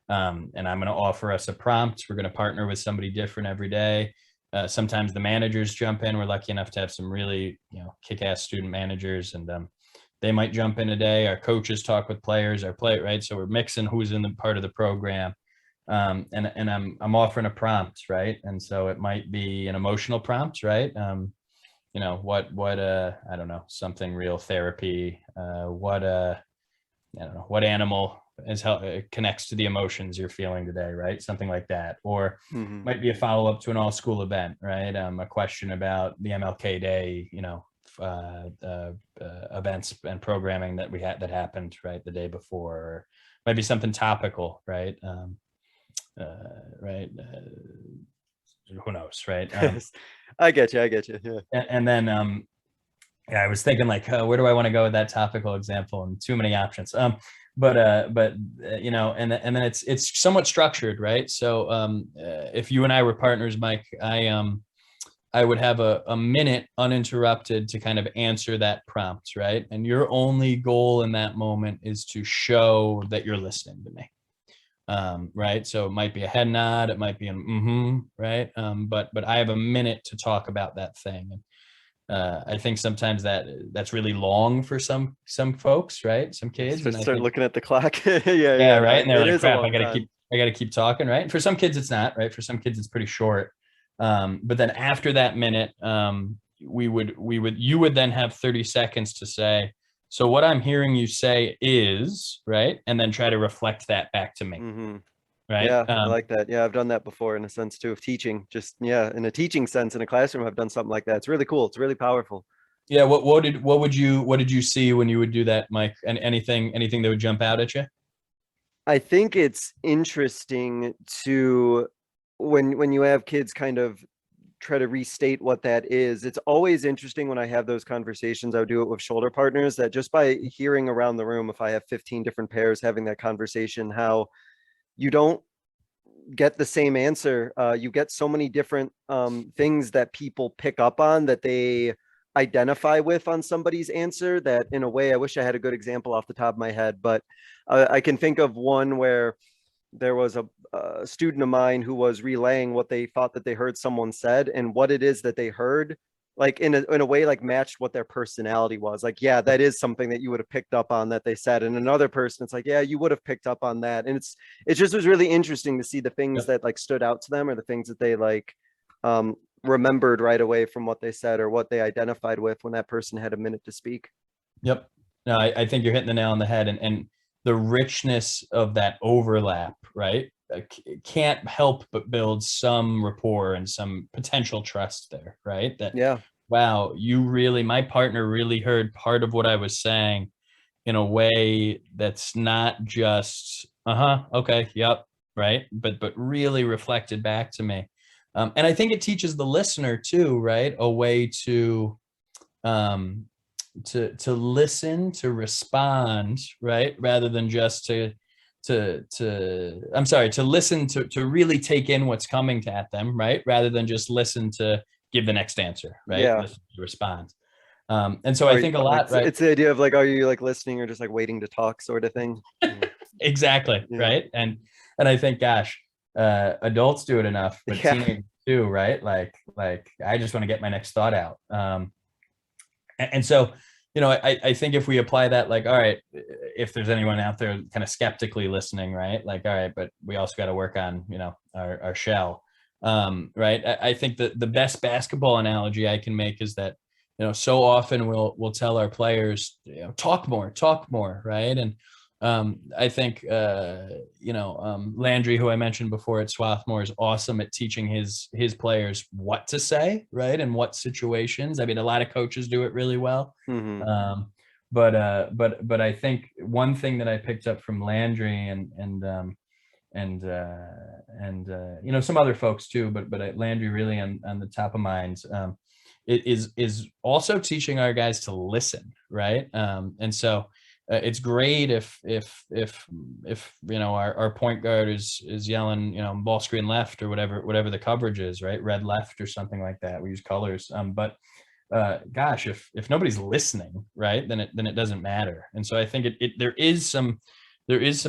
And I'm going to offer us a prompt. We're going to partner with somebody different every day. Sometimes the managers jump in. We're lucky enough to have some really, kick-ass student managers, and they might jump in a day. Our coaches talk with players, right? So we're mixing who's in the part of the program. And I'm offering a prompt, right? And so it might be an emotional prompt, right? What I don't know, something real therapy, I don't know, what animal is how it connects to the emotions you're feeling today, right? Something like that. Or might be a follow-up to an all-school event, right? A question about the MLK Day, events and programming that happened right the day before. Or might be something topical, right? Right. Who knows, right?
I get you. Yeah.
And then I was thinking like, where do I want to go with that topical example? And too many options. But and then it's somewhat structured, right? So if you and I were partners, Mike, I would have a minute uninterrupted to kind of answer that prompt, right? And your only goal in that moment is to show that you're listening to me. Right. So it might be a head nod, it might be an right. But I have a minute to talk about that thing. And I think sometimes that's really long for some folks, right? Some kids. And I
Start
think,
looking at the clock.
yeah, right. And they're
It
like,
is a
crap,
long time.
I gotta keep talking, right? And for some kids it's not, right? For some kids it's pretty short. But then after that minute, you would then have 30 seconds to say, so what I'm hearing you say is, right? And then try to reflect that back to me.
Mm-hmm.
Right.
Yeah, I like that. Yeah, I've done that before in a sense too, of teaching. Just, yeah, in a teaching sense, in a classroom, I've done something like that. It's really cool. It's really powerful.
Yeah. What did you see when you would do that, Mike? And anything that would jump out at you?
I think it's interesting to when you have kids kind of try to restate what that is. It's always interesting when I have those conversations. I would do it with shoulder partners, that just by hearing around the room, if I have 15 different pairs having that conversation, how you don't get the same answer. You get so many different things that people pick up on, that they identify with on somebody's answer, that in a way, I wish I had a good example off the top of my head, but I can think of one where there was a student of mine who was relaying what they thought that they heard someone said, and what it is that they heard, like in a way, like matched what their personality was. Like, yeah, that is something that you would have picked up on that they said. And another person, it's like, yeah, you would have picked up on that. And it just was really interesting to see the things that like stood out to them, or the things that they like remembered right away from what they said, or what they identified with when that person had a minute to speak.
Yep. No, I think you're hitting the nail on the head, and the richness of that overlap, right? Can't help but build some rapport and some potential trust there, right? That,
Yeah.
wow, my partner really heard part of what I was saying in a way that's not just, okay, yep, right? But really reflected back to me. And I think it teaches the listener too, right? A way to listen, to respond, right? Rather than just to listen to really take in what's coming at them, right? Rather than just listen to give the next answer, right?
Yeah.
Listen to respond. And so I think a lot, right?
It's the idea of like, are you like listening or just like waiting to talk, sort of thing?
Exactly.
Yeah.
Right. And I think, gosh, adults do it enough, but
Yeah.
teenagers too, right? Like I just want to get my next thought out. And so I think if we apply that, like, all right, if there's anyone out there kind of skeptically listening, right? Like, all right, but we also got to work on, our shell. Right. I think that the best basketball analogy I can make is that, so often we'll tell our players, talk more, right? And I think Landry, who I mentioned before at Swarthmore, is awesome at teaching his players what to say, right, and what situations. I mean, a lot of coaches do it really well.
Mm-hmm.
But I think one thing that I picked up from Landry and some other folks too, but Landry really on the top of mind, it is also teaching our guys to listen, right? And so it's great if our point guard is yelling, ball screen left or whatever the coverage is, right? Red left or something like that. We use colors, but gosh, if nobody's listening, right, then it doesn't matter. And so I think there is some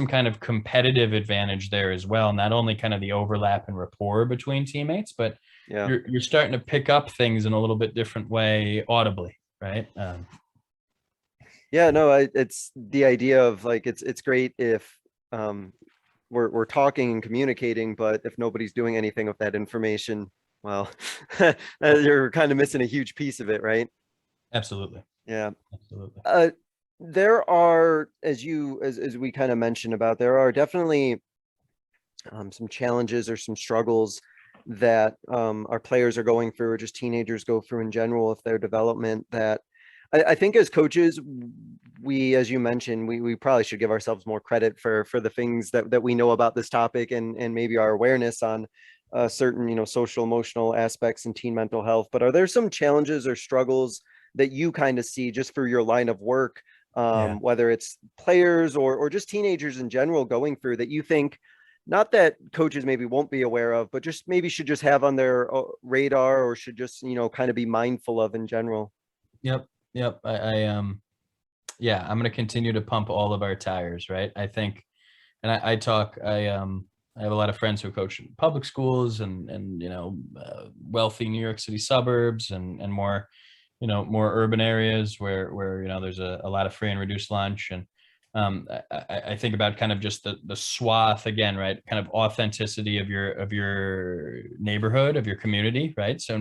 kind of competitive advantage there as well. Not only kind of the overlap and rapport between teammates, but
Yeah.
you're starting to pick up things in a little bit different way audibly, right?
Yeah, no, it's the idea of like, it's great if we're talking and communicating, but if nobody's doing anything with that information, well, you're kind of missing a huge piece of it, right?
Absolutely.
Yeah.
Absolutely.
There are, as we kind of mentioned about, there are definitely some challenges or some struggles that our players are going through, or just teenagers go through in general with their development, that I think as coaches, we, as you mentioned, we probably should give ourselves more credit for the things that we know about this topic, and maybe our awareness on certain, social, emotional aspects in teen mental health. But are there some challenges or struggles that you kind of see just for your line of work,
Yeah.
whether it's players or just teenagers in general going through, that you think, not that coaches maybe won't be aware of, but just maybe should just have on their radar, or should just, kind of be mindful of in general?
Yep. Yep. Yeah, I'm going to continue to pump all of our tires, right? I think, and I have a lot of friends who coach in public schools and wealthy New York City suburbs and more, more urban areas where there's a lot of free and reduced lunch. And I think about kind of just the swath again, right? Kind of authenticity of your neighborhood, of your community, right? So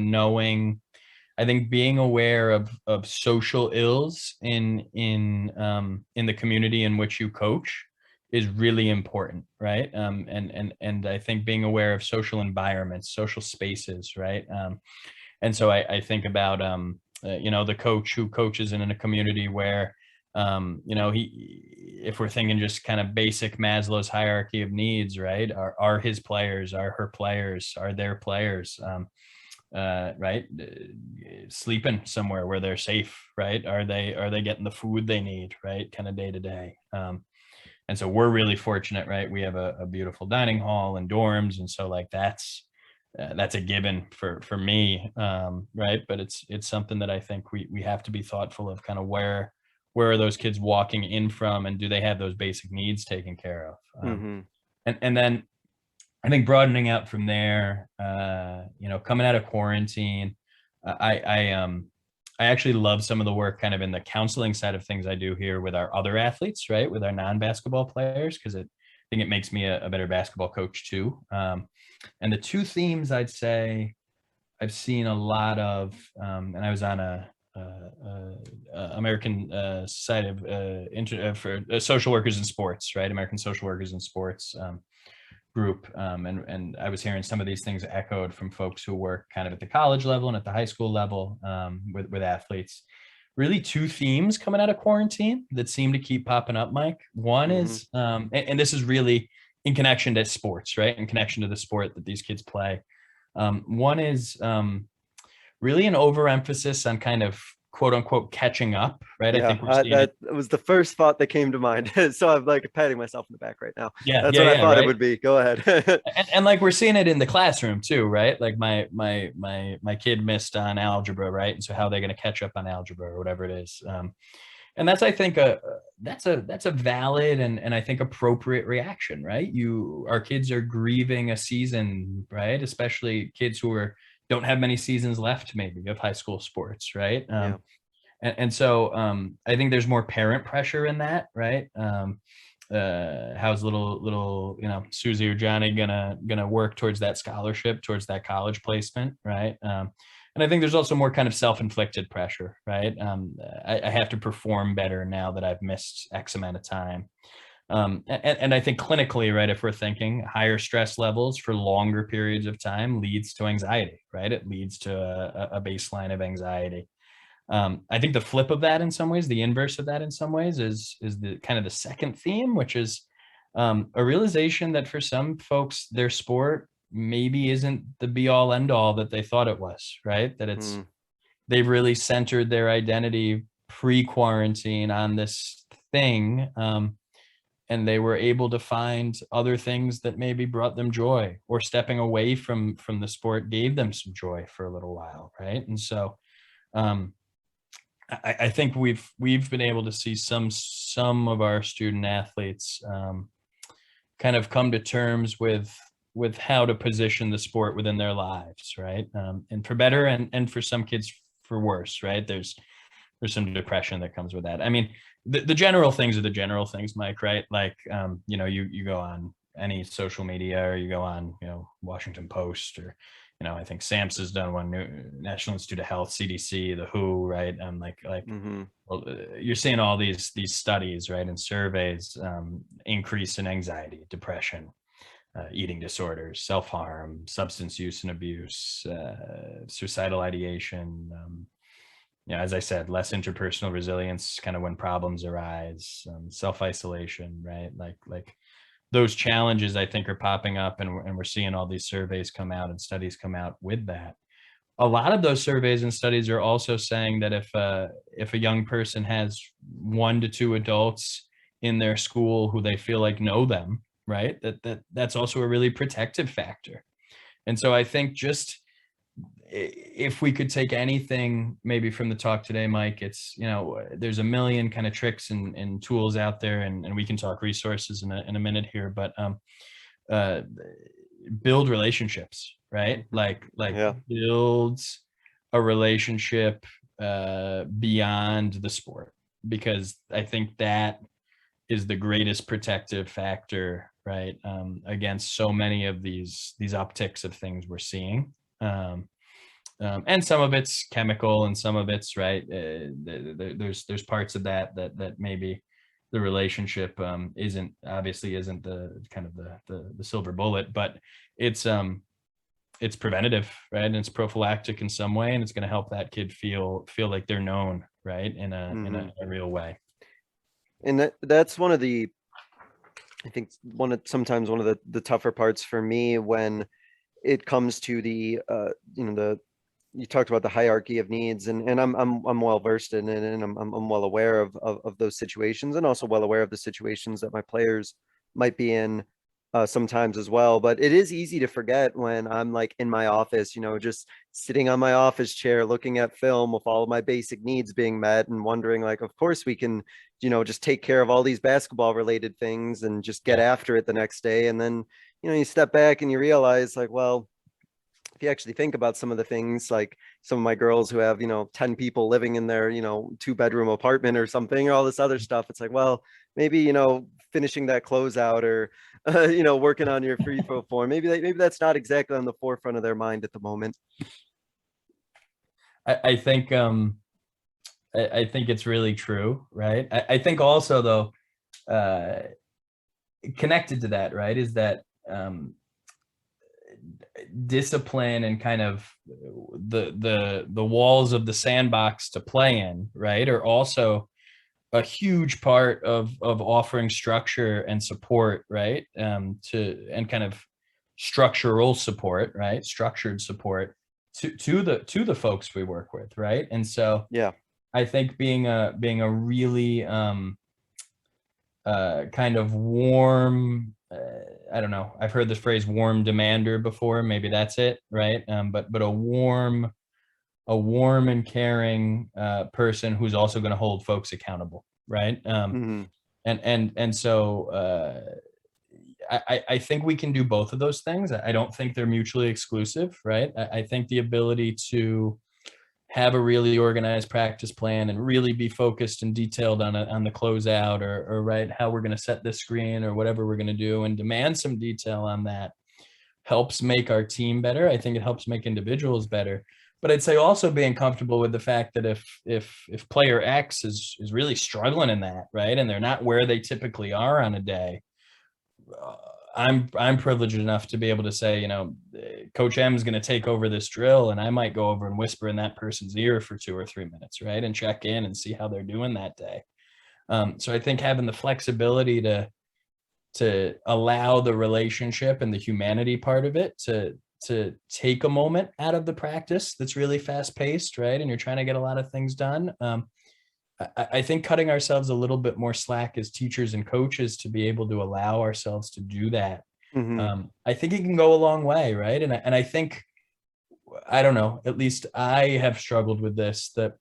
I think being aware of social ills in the community in which you coach is really important, right? And I think being aware of social environments, social spaces, right? And so I think about the coach who coaches in a community where if we're thinking just kind of basic Maslow's hierarchy of needs, right? Are his players, are her players, are their players, right, sleeping somewhere where they're safe, right? Are they getting the food they need, right, kind of day to day? And so we're really fortunate, right? We have a beautiful dining hall and dorms, and so like that's a given for me, right? But it's something that I think we have to be thoughtful of, kind of where are those kids walking in from, and do they have those basic needs taken care of?
Mm-hmm.
And then I think broadening out from there, coming out of quarantine, I actually love some of the work kind of in the counseling side of things I do here with our other athletes, right, with our non-basketball players, because I think it makes me a better basketball coach too. And the two themes I'd say I've seen a lot of, and I was on a American Society of for Social Workers in Sports, right, American Social Workers in Sports group, and I was hearing some of these things echoed from folks who work kind of at the college level and at the high school level, with athletes. Really two themes coming out of quarantine that seem to keep popping up, Mike. One
Mm-hmm.
is, and this is really in connection to sports, right? In connection to the sport that these kids play. One is really an overemphasis on kind of quote unquote catching up, right? I
Yeah,
think we're seeing
that was the first thought that came to mind. So I'm like patting myself in the back right now.
Yeah,
That's what I thought it
right.
would be. Go ahead.
And like we're seeing it in the classroom too, right? Like my kid missed on algebra, right? And so how are they going to catch up on algebra or whatever it is? And that's, I think, that's a valid and I think appropriate reaction, right? Our kids are grieving a season, right? Especially kids who don't have many seasons left maybe of high school sports, right?
Yeah.
And so I think there's more parent pressure in that, right? How's little Susie or Johnny gonna work towards that scholarship, towards that college placement, right? And I think there's also more kind of self-inflicted pressure, right? I have to perform better now that I've missed X amount of time. And I think clinically, right, if we're thinking higher stress levels for longer periods of time leads to anxiety, right? It leads to a baseline of anxiety. I think the flip of that in some ways, the inverse of that in some ways is the kind of the second theme, which is a realization that for some folks, their sport maybe isn't the be all end all that they thought it was, right? That they've really centered their identity pre-quarantine on this thing. And they were able to find other things that maybe brought them joy, or stepping away from the sport gave them some joy for a little while, right? And so I think we've been able to see some of our student athletes kind of come to terms with how to position the sport within their lives, right? And for better, and for some kids for worse, right? There's some depression that comes with that. I mean, the general things are the general things, Mike, right? Like, you go on any social media, or you go on, Washington Post, or, I think SAMHSA has done one, National Institute of Health, CDC, the WHO, right? Well, you're seeing all these studies, right? And surveys, increase in anxiety, depression, eating disorders, self-harm, substance use and abuse, suicidal ideation, as I said, less interpersonal resilience kind of when problems arise, self-isolation, right? Like those challenges I think are popping up, and we're seeing all these surveys come out and studies come out with that. A lot of those surveys and studies are also saying that if a young person has 1 to 2 adults in their school who they feel like know them, right, that's also a really protective factor. And so I think just if we could take anything maybe from the talk today, Mike, it's, there's a million kind of tricks and tools out there, and we can talk resources in a minute here, but build relationships, right? Like
Yeah.
build a relationship beyond the sport, because I think that is the greatest protective factor, right? Against so many of these upticks of things we're seeing. And some of it's chemical, and some of it's right. There's parts of that maybe the relationship isn't the kind of the silver bullet, but it's preventative, right? And it's prophylactic in some way, and it's going to help that kid feel like they're known, right, in a real way.
And that's one of the, I think sometimes one of the tougher parts for me when it comes to the you talked about the hierarchy of needs, and I'm well versed in it, and I'm well aware of those situations, and also well aware of the situations that my players might be in sometimes as well. But it is easy to forget when I'm like in my office, just sitting on my office chair, looking at film with all of my basic needs being met, and wondering like, of course we can, just take care of all these basketball related things and just get after it the next day. And then, you step back and you realize like, well, if you actually think about some of the things, like some of my girls who have 10 people living in their 2-bedroom apartment or something, or all this other stuff, it's like, well, maybe finishing that closeout, or working on your free throw form, maybe that's not exactly on the forefront of their mind at the moment.
I think I think it's really true, right? I think also though, connected to that, right, is that discipline and kind of the walls of the sandbox to play in, right, are also a huge part of offering structure and support, right, and kind of structural support, right, structured support to the folks we work with, right. And so
yeah,
I think being a really kind of warm, I don't know, I've heard this phrase warm demander before, maybe that's it, right? But a warm and caring person who's also going to hold folks accountable, right? And so I think we can do both of those things. I don't think they're mutually exclusive, right? I think the ability to have a really organized practice plan and really be focused and detailed on the closeout or right, how we're going to set this screen or whatever we're going to do, and demand some detail on that, helps make our team better. I think it helps make individuals better. But I'd say also being comfortable with the fact that if player X is really struggling in that, right, and they're not where they typically are on a day, I'm privileged enough to be able to say, Coach M is going to take over this drill, and I might go over and whisper in that person's ear for 2 or 3 minutes, right, and check in and see how they're doing that day. So I think having the flexibility to allow the relationship and the humanity part of it to take a moment out of the practice that's really fast paced, right, and you're trying to get a lot of things done. I think cutting ourselves a little bit more slack as teachers and coaches to be able to allow ourselves to do that. I think it can go a long way, right? And I think, I don't know, at least I have struggled with this, that,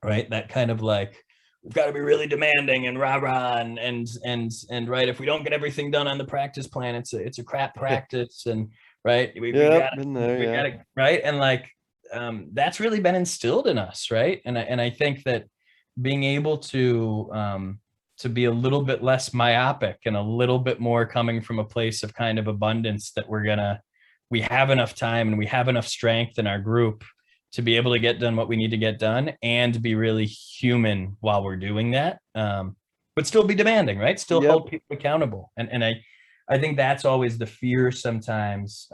right, that kind of like, we've got to be really demanding and rah-rah and right, if we don't get everything done on the practice plan, it's a crap practice, and right, we got it, right, and like that's really been instilled in us, right, and I think that being able to be a little bit less myopic and a little bit more coming from a place of kind of abundance, that we have enough time and we have enough strength in our group to be able to get done what we need to get done and be really human while we're doing that, but still be demanding, right? Still hold people accountable. And I think that's always the fear sometimes,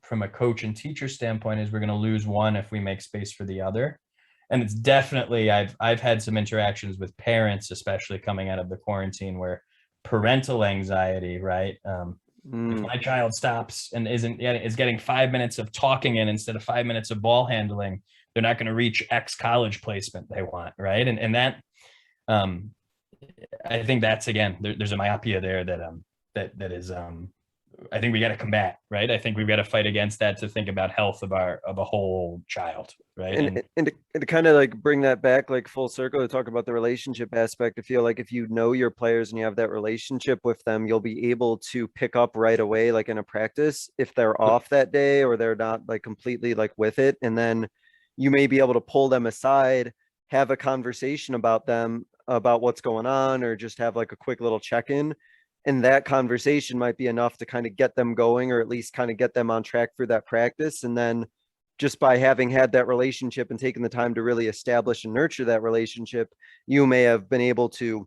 from a coach and teacher standpoint, is we're going to lose one if we make space for the other. And it's definitely, I've had some interactions with parents, especially coming out of the quarantine, where parental anxiety, right? If my child stops and is getting 5 minutes of talking in instead of 5 minutes of ball handling, they're not going to reach X college placement they want, right? And that, I think that's, again, there's a myopia there that is, I think we got to combat, right? I think we've got to fight against that to think about health of a whole child, right?
And to kind of like bring that back like full circle to talk about the relationship aspect, I feel like if you know your players and you have that relationship with them, you'll be able to pick up right away, like in a practice, if they're off that day or they're not like completely like with it. And then you may be able to pull them aside, have a conversation about them, about what's going on, or just have like a quick little check-in. And that conversation might be enough to kind of get them going, or at least kind of get them on track for that practice. And then just by having had that relationship and taking the time to really establish and nurture that relationship, you may have been able to,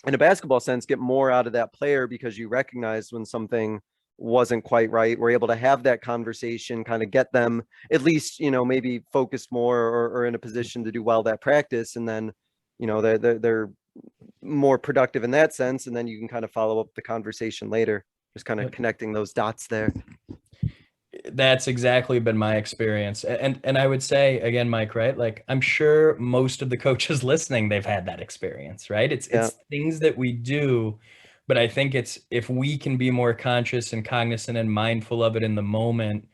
in a basketball sense, get more out of that player because you recognized when something wasn't quite right. We're able to have that conversation, kind of get them at least, maybe focused more, or in a position to do well that practice. And then, they're more productive in that sense, and then you can kind of follow up the conversation later, just kind of connecting those dots there.
That's exactly been my experience. And I would say again, Mike, right, like I'm sure most of the coaches listening, they've had that experience, right? It's things that we do, but I think it's, if we can be more conscious and cognizant and mindful of it in the moment,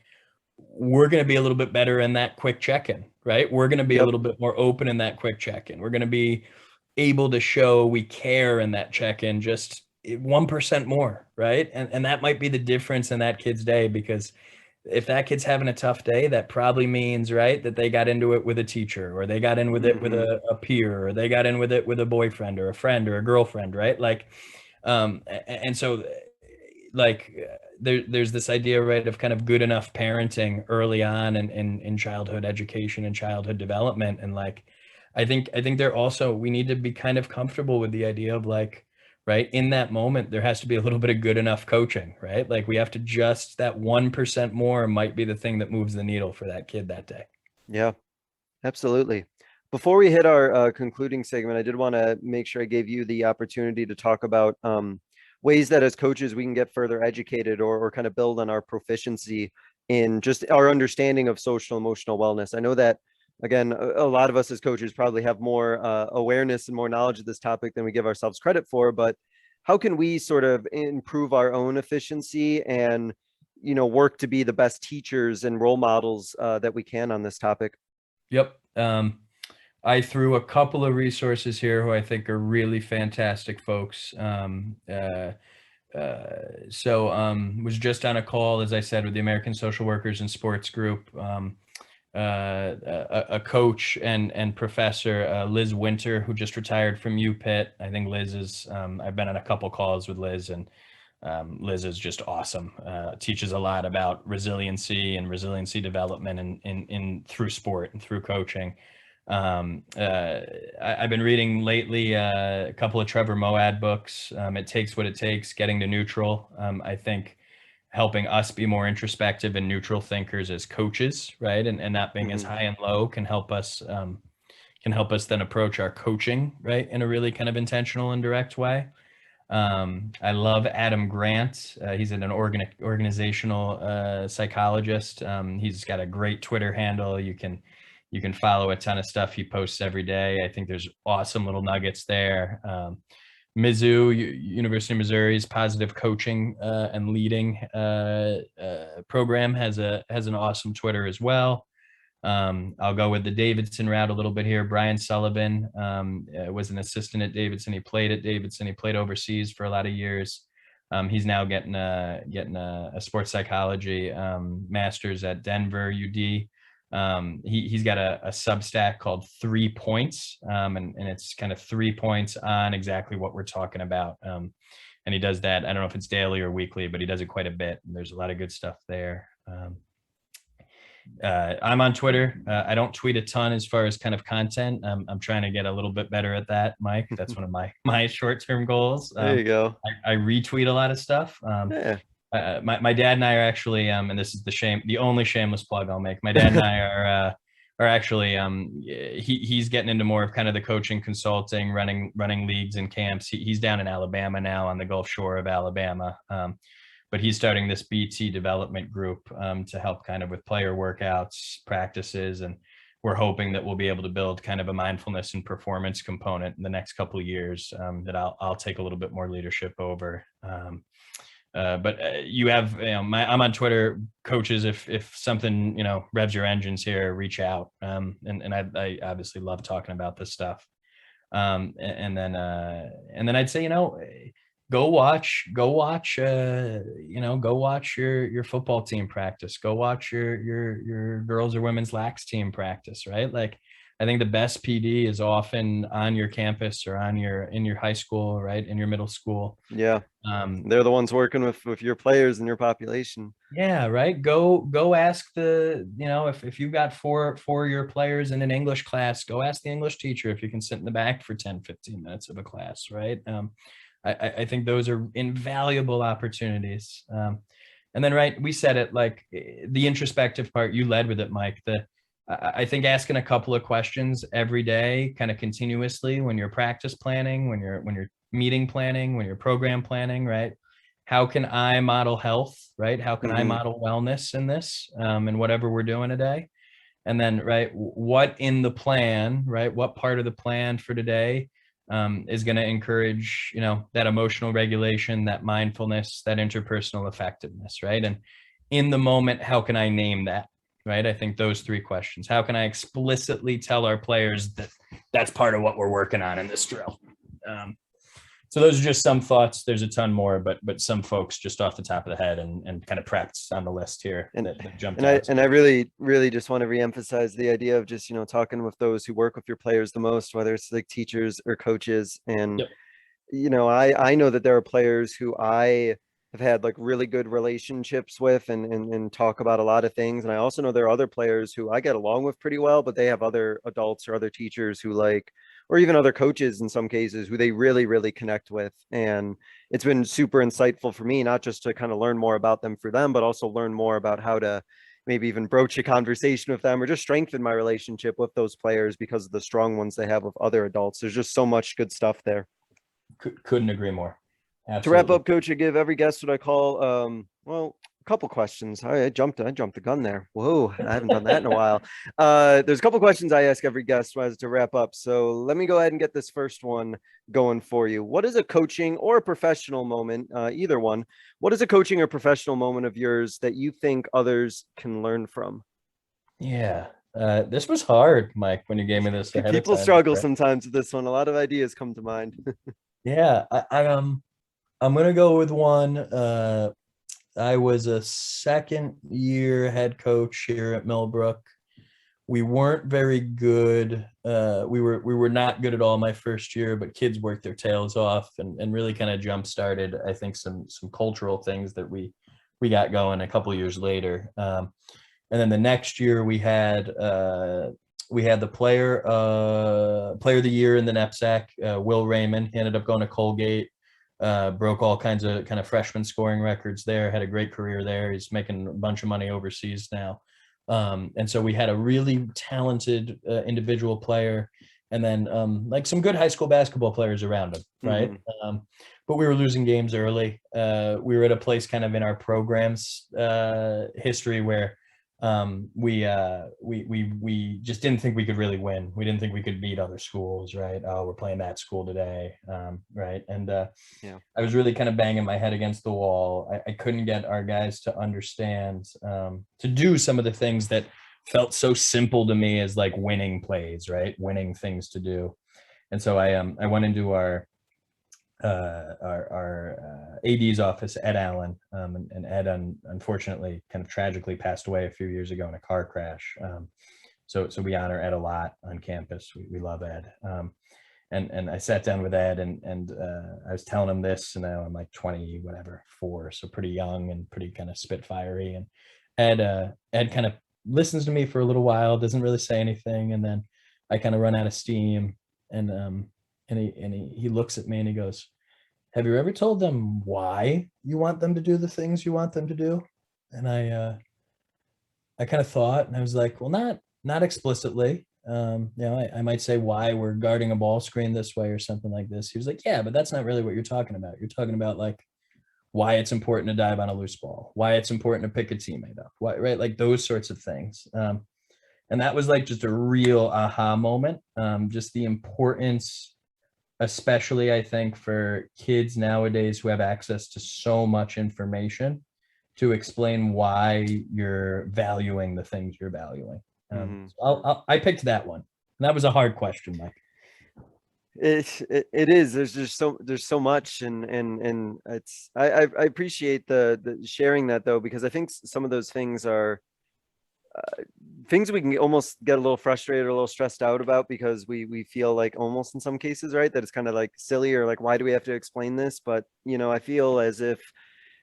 we're going to be a little bit better in that quick check-in, right? We're going to be a little bit more open in that quick check-in. We're going to be able to show we care in that check-in just 1% more, right? And that might be the difference in that kid's day, because if that kid's having a tough day, that probably means, right, that they got into it with a teacher, or they got in with it with a peer, or they got in with it with a boyfriend or a friend or a girlfriend, right? Like, and so like there's this idea, right, of kind of good enough parenting early on in childhood education and childhood development. And like, I think they're also, we need to be kind of comfortable with the idea of like, right, in that moment, there has to be a little bit of good enough coaching, right? Like we have to just, that 1% more might be the thing that moves the needle for that kid that day.
Yeah, absolutely. Before we hit our concluding segment, I did want to make sure I gave you the opportunity to talk about ways that as coaches we can get further educated, or kind of build on our proficiency in just our understanding of social emotional wellness. I know that, again, a lot of us as coaches probably have more awareness and more knowledge of this topic than we give ourselves credit for, but how can we sort of improve our own efficiency and, work to be the best teachers and role models that we can on this topic?
Yep. I threw a couple of resources here who I think are really fantastic folks. Was just on a call, as I said, with the American Social Workers in Sports group. a coach and professor, Liz Winter, who just retired from UPitt. I think Liz is, I've been on a couple calls with Liz, and Liz is just awesome. Teaches a lot about resiliency and resiliency development in through sport and through coaching. I've been reading lately a couple of Trevor Moawad books. It Takes What It Takes, Getting to Neutral. I think helping us be more introspective and neutral thinkers as coaches, right? And not being as high and low can help us then approach our coaching, right, in a really kind of intentional and direct way. I love Adam Grant. He's an organizational psychologist. He's got a great Twitter handle. You can follow a ton of stuff he posts every day. I think there's awesome little nuggets there. Mizzou, University of Missouri's positive coaching and leading program has an awesome Twitter as well. I'll go with the Davidson route a little bit here. Brian Sullivan was an assistant at Davidson. He played at Davidson. He played overseas for a lot of years. He's now getting a sports psychology master's at Denver UD. He's got a Substack called 3 Points, and it's kind of 3 points on exactly what we're talking about. And he does that. I don't know if it's daily or weekly, but he does it quite a bit. And there's a lot of good stuff there. I'm on Twitter. I don't tweet a ton as far as kind of content. I'm trying to get a little bit better at that, Mike. That's one of my short-term goals.
There you go.
I retweet a lot of stuff.
Yeah.
My dad and I are actually, and this is the only shameless plug I'll make. My dad and I are actually, he's getting into more of kind of the coaching, consulting, running leagues and camps. He's down in Alabama now, on the Gulf Shore of Alabama. But he's starting this BT development group to help kind of with player workouts, practices, and we're hoping that we'll be able to build kind of a mindfulness and performance component in the next couple of years that I'll take a little bit more leadership over. But you have, I'm on Twitter. Coaches, if something, revs your engines here, reach out. And I obviously love talking about this stuff. And then I'd say, go watch your football team practice. Go watch your girls or women's lax team practice, right? Like, I think the best PD is often on your campus or in your high school, right? In your middle school.
Yeah. They're the ones working with your players and your population.
Yeah. Right. Go ask if you've got four of your players in an English class, go ask the English teacher if you can sit in the back for 10, 15 minutes of a class. Right. I think those are invaluable opportunities. And then, right, we said it, like the introspective part, you led with it, Mike. I think asking a couple of questions every day, kind of continuously, when you're practice planning, when you're meeting planning, when you're program planning, right? How can I model health, right? How can I model wellness in this, and whatever we're doing today? And then, right, what in the plan, right? What part of the plan for today is going to encourage, that emotional regulation, that mindfulness, that interpersonal effectiveness, right? And in the moment, how can I name that, right? I think those 3 questions. How can I explicitly tell our players that that's part of what we're working on in this drill? So those are just some thoughts. There's a ton more, but some folks just off the top of the head and kind of prepped on the list here that jumped out.
And I really, really just want to reemphasize the idea of just, talking with those who work with your players the most, whether it's like teachers or coaches. And, I know that there are players who I have had like really good relationships with and talk about a lot of things. And I also know there are other players who I get along with pretty well, but they have other adults or other teachers who or even other coaches in some cases who they really, really connect with. And it's been super insightful for me, not just to kind of learn more about them for them, but also learn more about how to maybe even broach a conversation with them or just strengthen my relationship with those players because of the strong ones they have with other adults. There's just so much good stuff there.
Couldn't agree more. Absolutely.
To wrap up, Coach, I give every guest what I call, a couple questions. I jumped the gun there. Whoa, I haven't done that in a while. There's a couple questions I ask every guest as to wrap up. So let me go ahead and get this first one going for you. What is a coaching or a professional moment, either one? What is a coaching or professional moment of yours that you think others can learn from?
Yeah. This was hard, Mike, when you gave me this.
People struggle sometimes with this one. A lot of ideas come to mind.
Yeah, I'm going to go with one. I was a second year head coach here at Millbrook. we weren't very good. We were not good at all my first year, but kids worked their tails off and really kind of jump started, I think, some cultural things that we got going a couple years later. And then the next year we had the player of the year in the knapsack, Will Raymond. He ended up going to Colgate, broke all kinds of kind of freshman scoring records there, had a great career there. He's making a bunch of money overseas now. And so we had a really talented individual player, and then like some good high school basketball players around him, right? But we were losing games early. We were at a place kind of in our program's history where we just didn't think we could really win. We didn't think we could beat other schools, right? Oh, we're playing that school today, right? And I was really kind of banging my head against the wall. I couldn't get our guys to understand, to do some of the things that felt so simple to me as like winning plays, right? Winning things to do. And so I went into our AD's office, Ed Allen, and Ed unfortunately kind of tragically passed away a few years ago in a car crash. So we honor Ed a lot on campus. We love Ed. And I sat down with Ed and I was telling him this, and now I'm like 4, so pretty young and pretty kind of spitfirey. And Ed kind of listens to me for a little while, doesn't really say anything, and then I kind of run out of steam, and he looks at me and he goes, "Have you ever told them why you want them to do the things you want them to do?" And I kind of thought, and I was like, well, not explicitly. I might say why we're guarding a ball screen this way or something like this. He was like, yeah, but that's not really what you're talking about. You're talking about like why it's important to dive on a loose ball, why it's important to pick a teammate up, why, right? Like those sorts of things. And that was like just a real aha moment. Just the importance, especially I think for kids nowadays who have access to so much information, to explain why you're valuing the things you're valuing. So I picked that one. And that was a hard question, Mike.
It is. There's so much, and it's I appreciate the sharing that though, because I think some of those things are things we can almost get a little frustrated or a little stressed out about, because we feel like almost in some cases, right, that it's kind of like silly, or like, why do we have to explain this? But I feel as if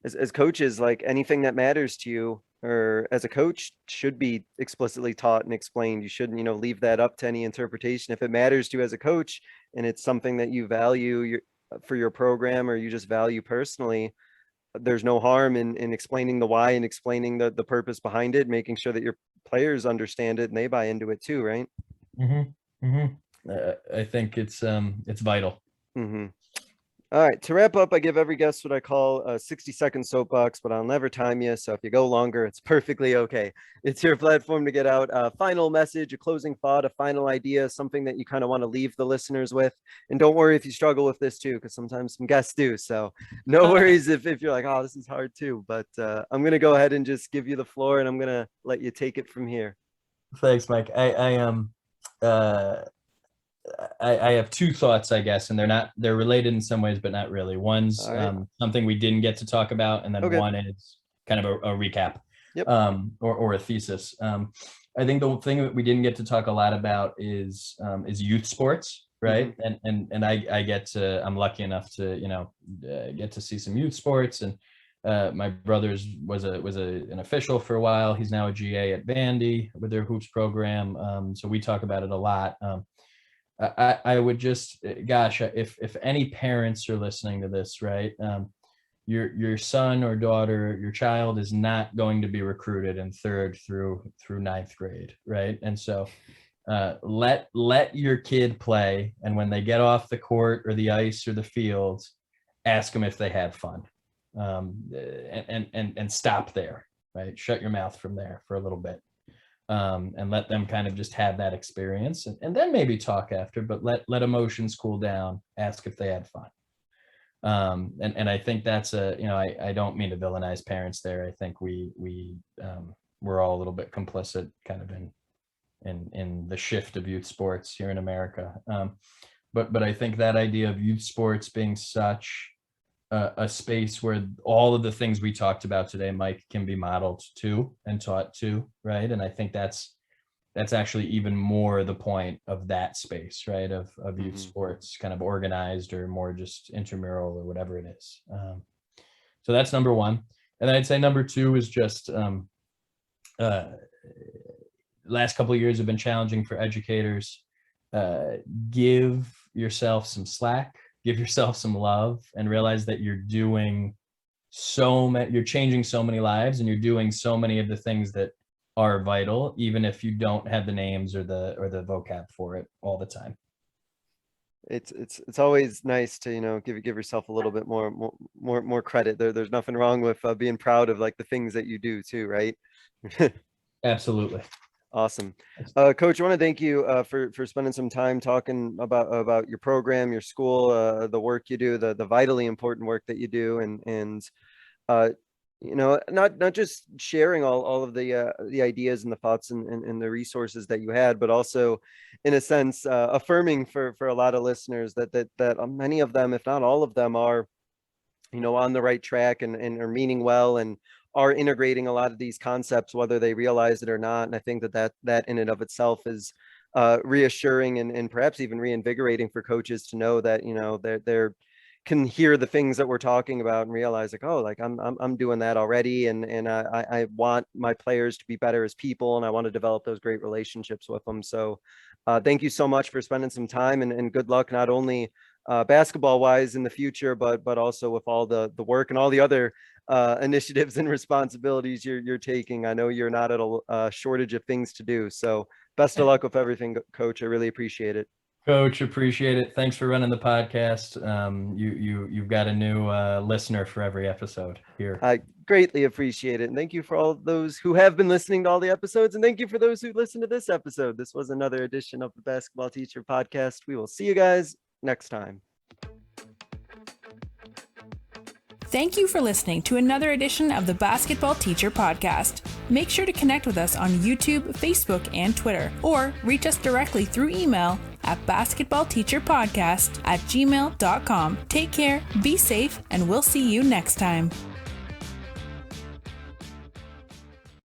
as coaches, like anything that matters to you or as a coach should be explicitly taught and explained. You shouldn't leave that up to any interpretation. If it matters to you as a coach and it's something that you value for your program, or you just value personally, there's no harm in explaining the why and explaining the purpose behind it, making sure that your players understand it and they buy into it too, right?
I think it's vital.
All right, to wrap up, I give every guest what I call a 60-second soapbox, but I'll never time you. So if you go longer, it's perfectly okay. It's your platform to get out a final message, a closing thought, a final idea, something that you kind of want to leave the listeners with. And don't worry if you struggle with this too, because sometimes some guests do. So no worries if you're like, oh, this is hard too. But I'm going to go ahead and just give you the floor, and I'm going to let you take it from here.
Thanks, Mike. I have two thoughts, I guess, and they're related in some ways, but not really. One's something we didn't get to talk about, and then one is kind of a recap, or a thesis. I think the thing that we didn't get to talk a lot about is youth sports, right? And I'm lucky enough to get to see some youth sports, and my brother's was an official for a while. He's now a GA at Vandy with their hoops program, so we talk about it a lot. I would just, gosh, if any parents are listening to this, right, your son or daughter, your child is not going to be recruited in 3rd through 9th grade, right? And so let your kid play, and when they get off the court or the ice or the field, ask them if they had fun, and stop there, right? Shut your mouth from there for a little bit. And let them kind of just have that experience, and then maybe talk after, but let emotions cool down, ask if they had fun. And I think that's I don't mean to villainize parents there. I think we're all a little bit complicit kind of in the shift of youth sports here in America. But I think that idea of youth sports being such a space where all of the things we talked about today, Mike, can be modeled to and taught to, right? And I think that's that's actually even more the point of that space, right? Of youth
Mhm.
sports, kind of organized or more just intramural or whatever it is. So that's number one. And I'd say number two is just last couple of years have been challenging for educators. Give yourself some slack, give yourself some love, and realize that you're doing you're changing so many lives, and you're doing so many of the things that are vital, even if you don't have the names or the vocab for it all the time.
It's always nice to, give yourself a little bit more credit. There's nothing wrong with being proud of like the things that you do too, right?
Absolutely.
Awesome. Coach, I want to thank you for spending some time talking about your program, your school, the work you do, the vitally important work that you do, and uh, not just sharing all of the ideas and the thoughts and the resources that you had, but also in a sense affirming for a lot of listeners that many of them, if not all of them, are on the right track and are meaning well and are integrating a lot of these concepts, whether they realize it or not. And I think that in and of itself is reassuring and perhaps even reinvigorating for coaches to know that, they're can hear the things that we're talking about and realize like, oh, like I'm doing that already. And I want my players to be better as people, and I want to develop those great relationships with them. So thank you so much for spending some time, and good luck, not only basketball wise in the future, but also with all the work and all the other initiatives and responsibilities you're taking. I know you're not at a shortage of things to do. So best of luck with everything, Coach. I really appreciate it.
Coach, appreciate it. Thanks for running the podcast. You've got a new listener for every episode here.
I greatly appreciate it. And thank you for all those who have been listening to all the episodes. And thank you for those who listened to this episode. This was another edition of the Basketball Teacher Podcast. We will see you guys next time.
Thank you for listening to another edition of the Basketball Teacher Podcast. Make sure to connect with us on YouTube, Facebook, and Twitter, or reach us directly through email at basketballteacherpodcast@gmail.com. Take care, be safe, and we'll see you next time.